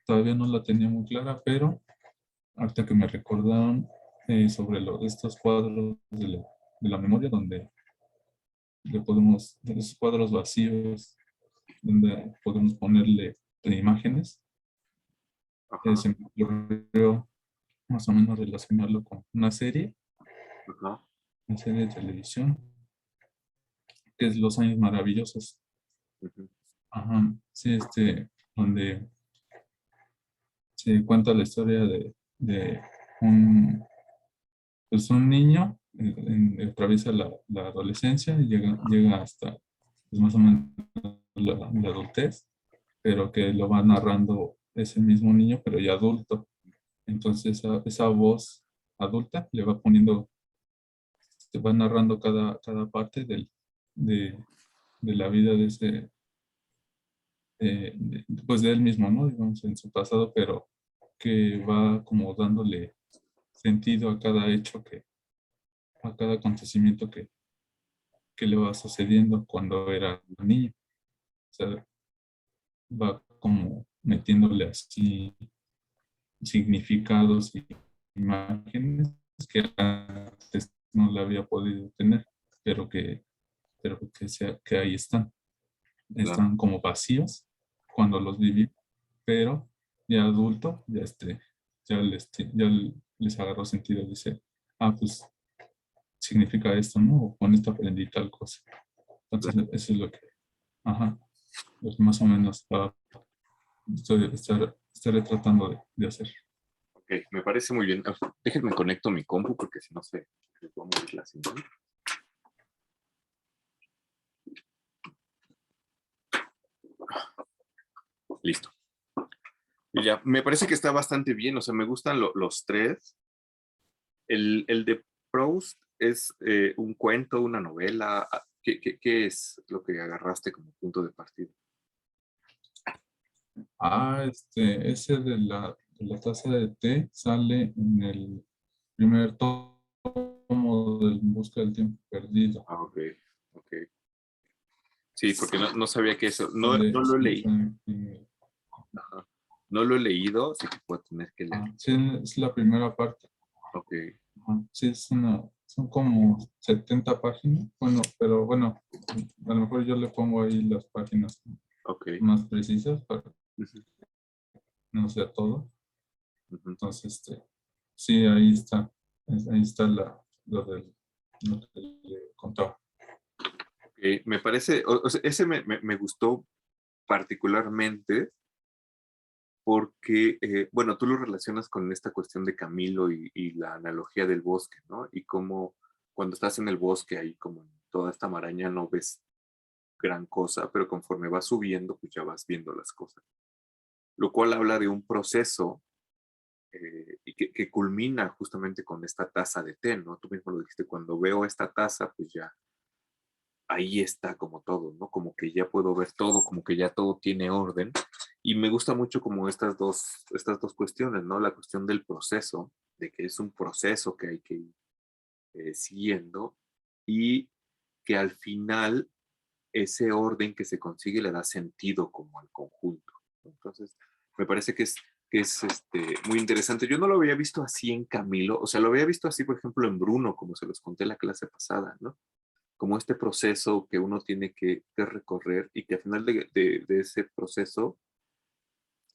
todavía no la tenía muy clara, pero ahorita que me recordaron sobre estos cuadros de la memoria, donde de esos cuadros vacíos, donde podemos ponerle imágenes, Ajá, se me ocurrió más o menos relacionarlo con ajá. una serie de televisión, que es Los Años Maravillosos. Ujú, Ajá, sí, donde se cuenta la historia de un, pues un niño, atraviesa la adolescencia y llega hasta pues más o menos la adultez, pero que lo va narrando ese mismo niño, pero ya adulto. Entonces esa voz adulta le va poniendo, te va narrando cada parte de, de la vida de pues de él mismo, ¿no? Digamos, en su pasado, pero que va como dándole sentido a cada hecho a cada acontecimiento que le va sucediendo cuando era niño. O sea, va como metiéndole así significados y imágenes que antes no le había podido tener, pero que ahí están. claro. Están como vacíos cuando los viví, pero ya adulto, ya les agarró sentido. Dice, pues significa esto, ¿no? O con esto aprendí tal cosa. Entonces, eso es ajá, lo que más o menos estaré tratando de hacer. Ok, me parece muy bien. Déjenme conecto mi compu porque si no se va a morir la señal. Listo. Y ya, me parece que está bastante bien. O sea, me gustan los tres. El de Proust es un cuento, una novela. ¿Qué es lo que agarraste como punto de partida? Ese de la taza de té sale en el primer tomo del En Busca del Tiempo Perdido. Ah, ok, ok. Sí, porque no sabía que eso, Sale, no lo sí, leí. sale en Ajá. No lo he leído, así que puedo tener que leerlo. sí, es la primera parte. Ok, Ajá, sí, son como 70 páginas. Bueno, pero bueno, a lo mejor yo le pongo ahí las páginas ok. más precisas para que Ujú, no sea todo. ujú. Entonces, sí, ahí está. Ahí está lo que le contaba. Ok, me parece, o sea, ese me gustó particularmente porque, bueno, tú lo relacionas con esta cuestión de Camilo y la analogía del bosque, ¿no? Y cómo cuando estás en el bosque, ahí como en toda esta maraña, no ves gran cosa, pero conforme vas subiendo, pues ya vas viendo las cosas. Lo cual habla de un proceso y que culmina justamente con esta taza de té, ¿no? Tú mismo lo dijiste, cuando veo esta taza, pues ya ahí está como todo, ¿no? Como que ya puedo ver todo, como que ya todo tiene orden. Y me gusta mucho como estas dos cuestiones, ¿no? La cuestión del proceso, de que es un proceso que hay que ir siguiendo y que al final ese orden que se consigue le da sentido como al conjunto. Entonces, me parece que es muy interesante. Yo no lo había visto así en Camilo, o sea, lo había visto así, por ejemplo, en Bruno, como se los conté en la clase pasada, ¿no? Como este proceso que uno tiene que recorrer y que al final de ese proceso,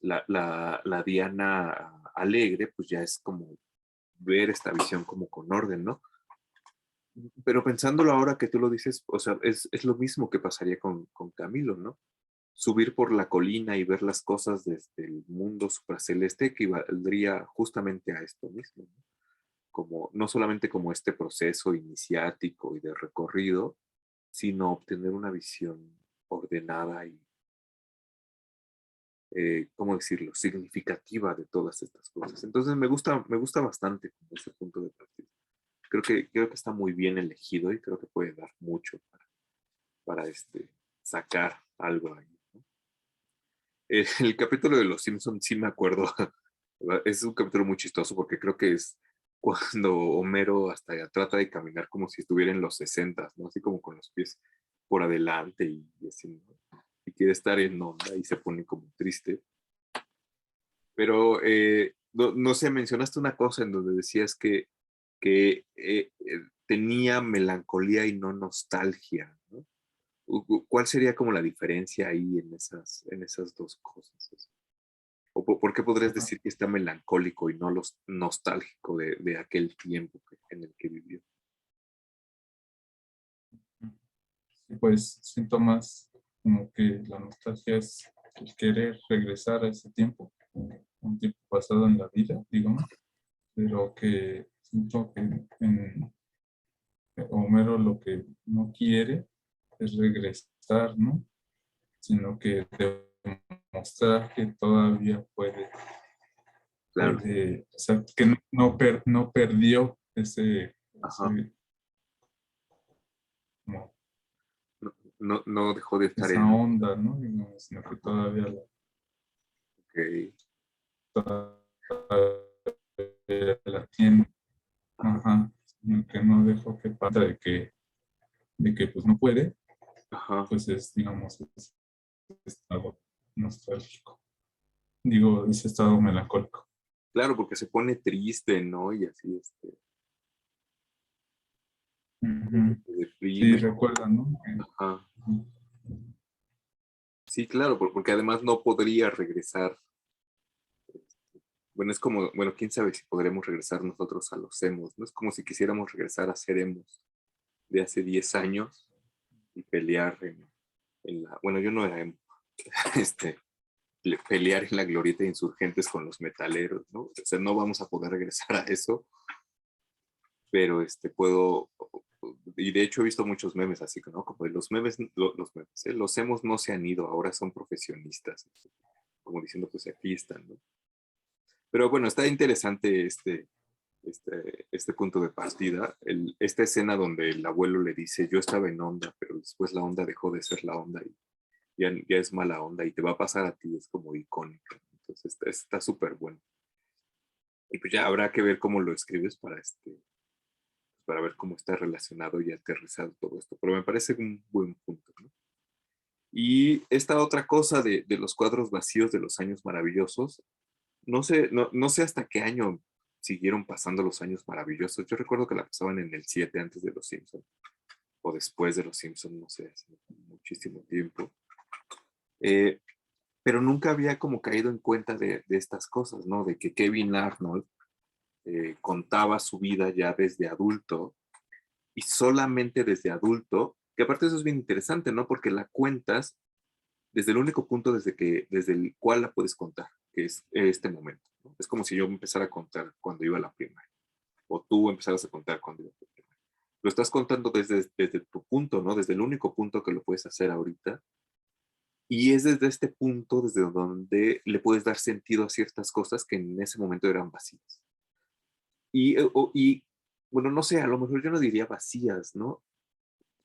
la Diana alegre, pues ya es como ver esta visión como con orden, ¿no? Pero pensándolo ahora que tú lo dices, o sea, es lo mismo que pasaría con Camilo, ¿no? Subir por la colina y ver las cosas desde el mundo supraceleste equivaldría justamente a esto mismo, ¿no? Como, no solamente como este proceso iniciático y de recorrido, sino obtener una visión ordenada ¿cómo decirlo?, significativa de todas estas cosas. Entonces me gusta bastante como ese punto de partida. Creo que está muy bien elegido y creo que puede dar mucho para sacar algo ahí, ¿no? El capítulo de Los Simpsons sí me acuerdo. Es un capítulo muy chistoso porque creo que es cuando Homero hasta trata de caminar como si estuviera en los 60, ¿no? Así como con los pies por adelante y así, ¿no? Y quiere estar en onda y se pone como triste. Pero no sé, mencionaste una cosa en donde decías que tenía melancolía y no nostalgia, ¿no? ¿Cuál sería como la diferencia ahí en esas dos cosas? ¿O por qué podrías decir que está melancólico y no nostálgico de aquel tiempo en el que vivió? Pues siento más como que la nostalgia es el querer regresar a ese tiempo, un tiempo pasado en la vida, digamos, pero que siento que en Homero lo que no quiere es regresar, ¿no? Sino que demostrar que todavía Claro. o sea, que no perdió Ajá. como No dejó de estar esa en... onda, ¿no? Digamos, sino que todavía Ok. la tiene. Ajá. Ajá. Sino que no dejó que pasa de que pues no puede, Ajá. pues es, digamos, ese estado nostálgico. Digo, ese estado melancólico. Claro, porque se pone triste, ¿no? Y así, Ujú. se Sí, deprime. recuerda, ¿no? Ajá. Sí, claro, porque además no podría regresar. Bueno, es como, bueno, quién sabe si podremos regresar nosotros a los emos, ¿no? Es como si quisiéramos regresar a ser emos de hace 10 años y pelear bueno, yo no era emo, este, pelear en la glorieta de insurgentes con los metaleros, ¿no? O sea, no vamos a poder regresar a eso, pero puedo, y de hecho he visto muchos memes así, ¿no? Como de los memes, los memes, ¿eh? Los emos no se han ido, ahora son profesionistas, como diciendo, pues aquí están, ¿no? Pero bueno, está interesante este punto de partida, esta escena donde el abuelo le dice, yo estaba en onda, pero después la onda dejó de ser la onda y ya es mala onda y te va a pasar a ti, es como icónica. Entonces está súper bueno. Y pues ya habrá que ver cómo lo escribes para ver cómo está relacionado y aterrizado todo esto. Pero me parece un buen punto, ¿no? Y esta otra cosa de los cuadros vacíos de los años maravillosos, no sé hasta qué año siguieron pasando los años maravillosos. Yo recuerdo que la pasaban en el 7 antes de los Simpsons, o después de los Simpsons, no sé, hace muchísimo tiempo. Eh, pero nunca había como caído en cuenta de estas cosas, ¿no? De que Kevin Arnold contaba su vida ya desde adulto y solamente desde adulto, que aparte eso es bien interesante, ¿no? Porque la cuentas desde el único punto desde el cual la puedes contar, que es este momento, ¿no? Es como si yo empezara a contar cuando iba a la primaria, o tú empezaras a contar cuando iba a la primaria. Lo estás contando desde tu punto, ¿no? Desde el único punto que lo puedes hacer ahorita. Y es desde este punto desde donde le puedes dar sentido a ciertas cosas que en ese momento eran vacías. Y bueno, no sé, a lo mejor yo no diría vacías, ¿no?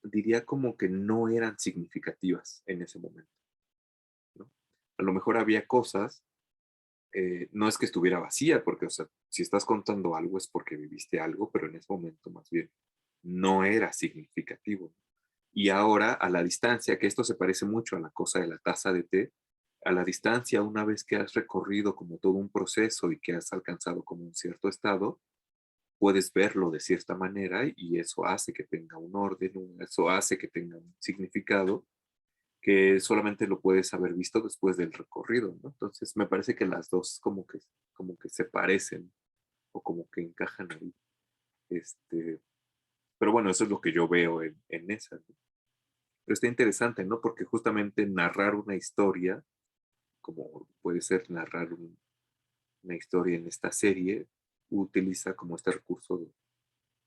Diría como que no eran significativas en ese momento, ¿no? A lo mejor había cosas, no es que estuviera vacía, porque, o sea, si estás contando algo es porque viviste algo, pero en ese momento más bien no era significativo. Y ahora, a la distancia, que esto se parece mucho a la cosa de la taza de té, a la distancia, una vez que has recorrido como todo un proceso y que has alcanzado como un cierto estado, puedes verlo de cierta manera y eso hace que tenga un orden, eso hace que tenga un significado que solamente lo puedes haber visto después del recorrido, ¿no? Entonces me parece que las dos como que se parecen o como que encajan ahí. Pero bueno, eso es lo que yo veo en esa, ¿no? Pero está interesante, ¿no? Porque justamente narrar una historia, como puede ser narrar una historia en esta serie, utiliza como este recurso de,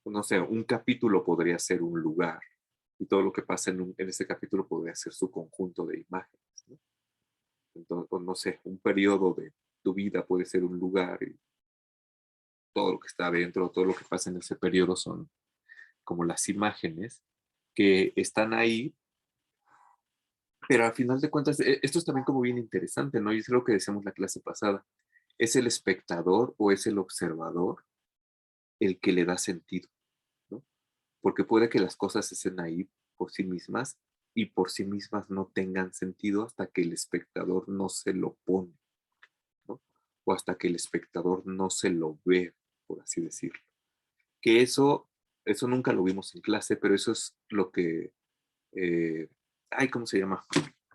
no sé, un capítulo podría ser un lugar y todo lo que pasa en ese capítulo podría ser su conjunto de imágenes, ¿no? Entonces, o no sé, un periodo de tu vida puede ser un lugar y todo lo que está adentro, todo lo que pasa en ese periodo son como las imágenes que están ahí, pero al final de cuentas, esto es también como bien interesante, ¿no? Y es lo que decíamos la clase pasada. ¿Es el espectador o es el observador el que le da sentido, ¿no? Porque puede que las cosas estén ahí por sí mismas y por sí mismas no tengan sentido hasta que el espectador no se lo pone, ¿no? O hasta que el espectador no se lo ve, por así decirlo. Que eso nunca lo vimos en clase, pero eso es lo que, ay, ¿cómo se llama?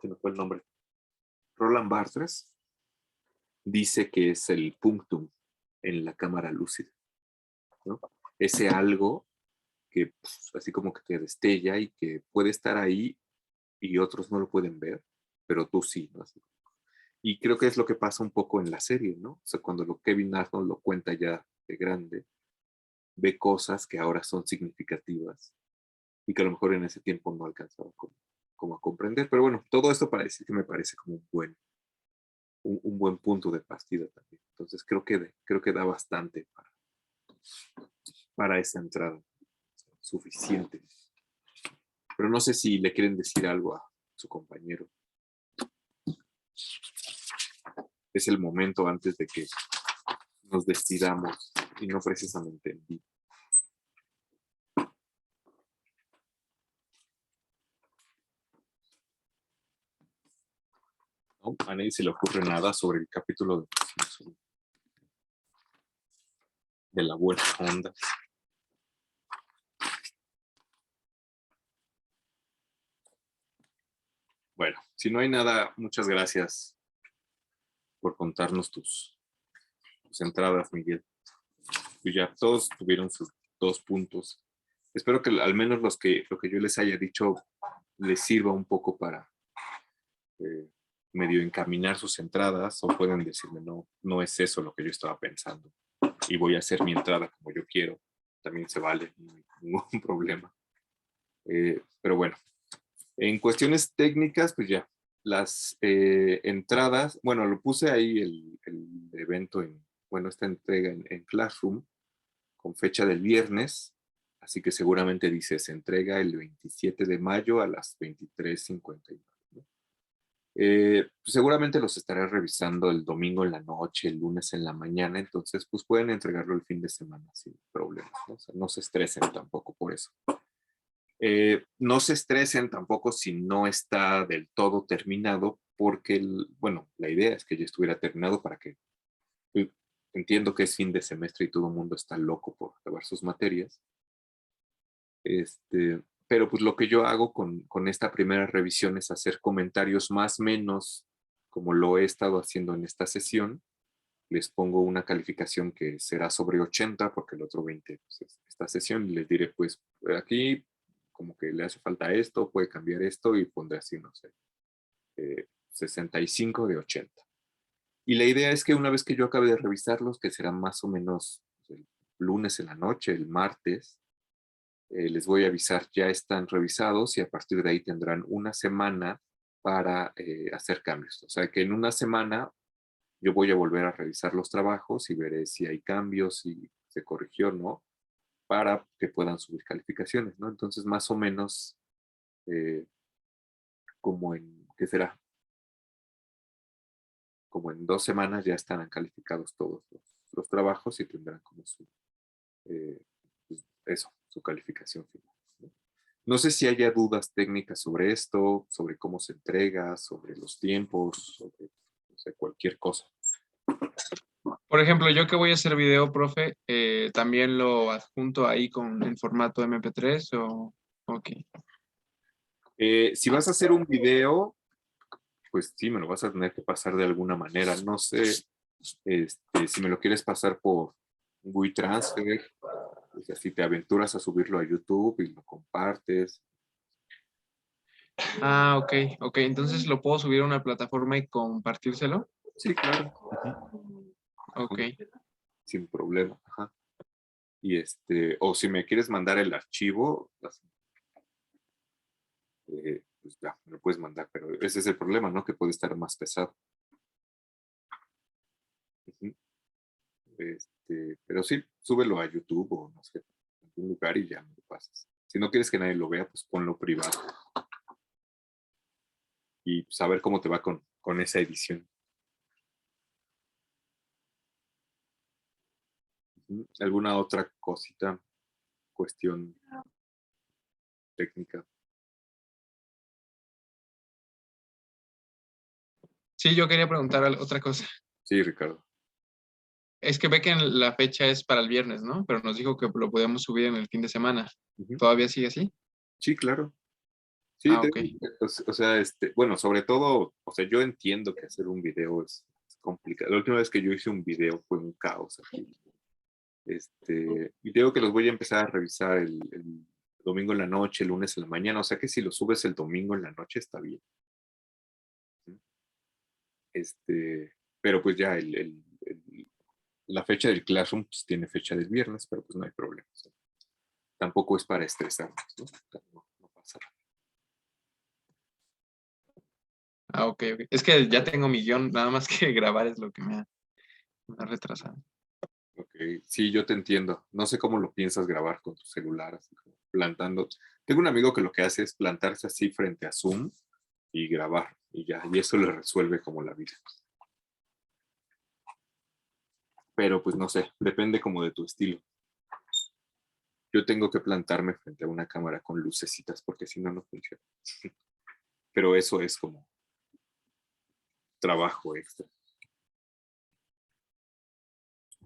Se me fue el nombre. Roland Barthes dice que es el punctum en la cámara lúcida, ¿no? Ese algo que pues, así como que te destella y que puede estar ahí y otros no lo pueden ver, pero tú sí, ¿no? Así. Y creo que es lo que pasa un poco en la serie, ¿no? O sea, cuando Kevin Arnold lo cuenta ya de grande, ve cosas que ahora son significativas y que a lo mejor en ese tiempo no alcanzaba como a comprender. Pero bueno, todo esto para decir que me parece como un buen punto de partida también. Entonces creo que da bastante para esa entrada. Suficiente. Pero no sé si le quieren decir algo a su compañero. Es el momento antes de que nos despidamos y no precisamente en vivo. ¿No? A nadie se le ocurre nada sobre el capítulo de la buena onda. Bueno, si no hay nada, muchas gracias por contarnos tus entradas, Miguel. Pues ya todos tuvieron sus 2 puntos. Espero que al menos lo que yo les haya dicho les sirva un poco para medio encaminar sus entradas, o pueden decirme, no es eso lo que yo estaba pensando y voy a hacer mi entrada como yo quiero. También se vale, no hay ningún problema. Pero bueno, en cuestiones técnicas, pues ya, las entradas, bueno, lo puse ahí el evento, esta entrega en Classroom, con fecha del viernes, así que seguramente dice, se entrega el 27 de mayo a las 23:59. ¿No? Seguramente los estaré revisando el domingo en la noche, el lunes en la mañana, entonces pues pueden entregarlo el fin de semana sin problemas, ¿no? O sea, no se estresen tampoco por eso. No se estresen tampoco si no está del todo terminado, porque, la idea es que ya estuviera terminado para que, entiendo que es fin de semestre y todo el mundo está loco por acabar sus materias. Pero pues lo que yo hago con esta primera revisión es hacer comentarios más o menos como lo he estado haciendo en esta sesión. Les pongo una calificación que será sobre 80, porque el otro 20 pues, es esta sesión, y les diré, pues, aquí como que le hace falta esto, puede cambiar esto, y pondré así, no sé, 65 de 80. Y la idea es que una vez que yo acabe de revisarlos, que será más o menos el lunes en la noche, el martes, les voy a avisar, ya están revisados, y a partir de ahí tendrán una semana para hacer cambios. O sea que en una semana yo voy a volver a revisar los trabajos y veré si hay cambios, si se corrigió o no, para que puedan subir calificaciones, ¿no? Entonces, más o menos, ¿qué será? Como en 2 semanas ya estarán calificados todos los trabajos y tendrán como su calificación final, ¿no? No sé si haya dudas técnicas sobre esto, sobre cómo se entrega, sobre los tiempos, sobre, no sé, cualquier cosa. Por ejemplo, yo que voy a hacer video, profe, ¿también lo adjunto ahí en formato MP3 o qué? Si vas a hacer un video, pues sí, me lo vas a tener que pasar de alguna manera. No sé si me lo quieres pasar por WeTransfer, pues así te aventuras a subirlo a YouTube y lo compartes. Ah, ok. Entonces lo puedo subir a una plataforma y compartírselo. Sí, claro. Ok. Sin problema. Ajá. Y o si me quieres mandar el archivo, pues ya, me lo puedes mandar, pero ese es el problema, ¿no? Que puede estar más pesado. Ujú. Pero sí, súbelo a YouTube o no sé, a algún lugar y ya me lo pasas. Si no quieres que nadie lo vea, pues ponlo privado y saber cómo te va con esa edición. Ujú. ¿Alguna otra cosita, cuestión técnica? Sí, yo quería preguntar otra cosa. Sí, Ricardo. Es que ve que la fecha es para el viernes, ¿no? Pero nos dijo que lo podemos subir en el fin de semana. Ujú. ¿Todavía sigue así? Sí, claro. Sí, Ah, ok. o sea, bueno, sobre todo, o sea, yo entiendo que hacer un video es complicado. La última vez que yo hice un video fue un caos aquí. Y digo que los voy a empezar a revisar el domingo en la noche, el lunes en la mañana, o sea que si lo subes el domingo en la noche está bien. ¿Sí? Pero pues ya la fecha del Classroom pues, tiene fecha del viernes, pero pues no hay problema. ¿Sí? Tampoco es para estresarnos, ¿no? No pasa nada. Ah, ok, ok. Es que ya tengo mi guión, nada más que grabar es lo que me ha retrasado. Ok, sí, yo te entiendo. No sé cómo lo piensas grabar con tu celular, así como plantando. Tengo un amigo que lo que hace es plantarse así frente a Zoom y grabar, y ya, y eso le resuelve como la vida. Pero pues no sé, depende como de tu estilo. Yo tengo que plantarme frente a una cámara con lucecitas porque si no, no funciona. Pero eso es como trabajo extra.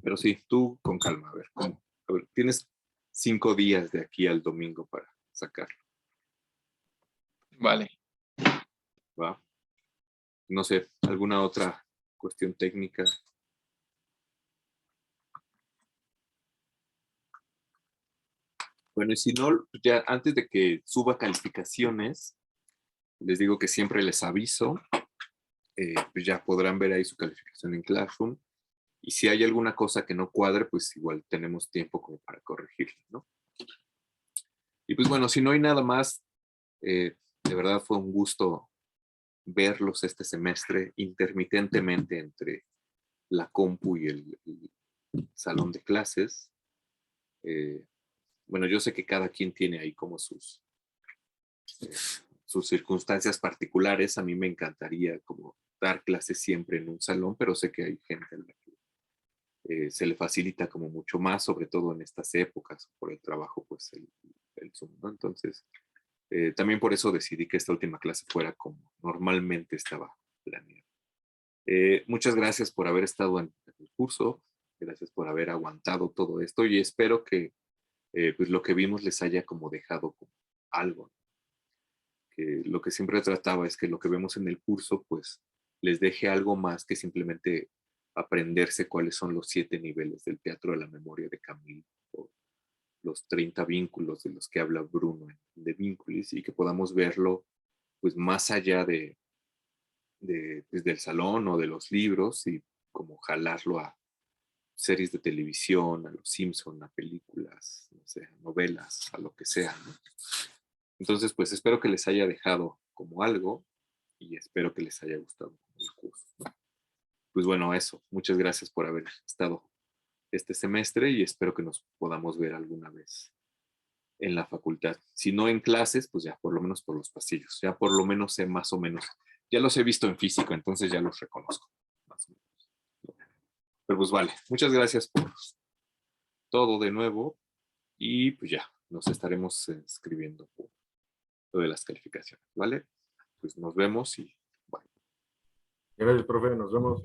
Pero sí, tú con calma, a ver, ¿cómo? A ver, tienes 5 días de aquí al domingo para sacarlo, Vale. ¿va? No sé, alguna otra cuestión técnica. Bueno, y si no, ya antes de que suba calificaciones, les digo que siempre les aviso, pues ya podrán ver ahí su calificación en Classroom. Y si hay alguna cosa que no cuadre, pues igual tenemos tiempo como para corregirlo, ¿no? Y pues bueno, si no hay nada más, de verdad fue un gusto verlos este semestre intermitentemente entre la compu y el salón de clases. Eh, bueno, yo sé que cada quien tiene ahí como eh, sus circunstancias particulares. A mí me encantaría como dar clases siempre en un salón, pero sé que hay gente a la que se le facilita como mucho más, sobre todo en estas épocas, por el trabajo, pues el Zoom, ¿no? Entonces, también por eso decidí que esta última clase fuera como normalmente estaba planeado. Muchas gracias por haber estado en el curso, gracias por haber aguantado todo esto y espero que pues lo que vimos les haya como dejado como algo, que lo que siempre trataba es que lo que vemos en el curso pues les deje algo más que simplemente aprenderse cuáles son los 7 niveles del teatro de la memoria de Camille o los 30 vínculos de los que habla Bruno de Vínculos y que podamos verlo pues más allá pues, del salón o de los libros y como jalarlo a series de televisión, a los Simpson, a películas, no sé, a novelas, a lo que sea, ¿no? Entonces, pues espero que les haya dejado como algo y espero que les haya gustado el curso, ¿no? Pues bueno, eso. Muchas gracias por haber estado este semestre y espero que nos podamos ver alguna vez en la facultad. Si no en clases, pues ya por lo menos por los pasillos. Ya por lo menos sé más o menos. Ya los he visto en físico, entonces ya los reconozco. Más o menos. Pero pues vale. Muchas gracias por todo de nuevo y pues ya nos estaremos escribiendo por lo de las calificaciones, ¿vale? Pues nos vemos y bueno, Gracias, profe, nos vemos.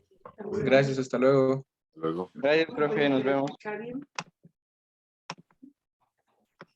Gracias, hasta luego. luego. Gracias, profe, nos vemos.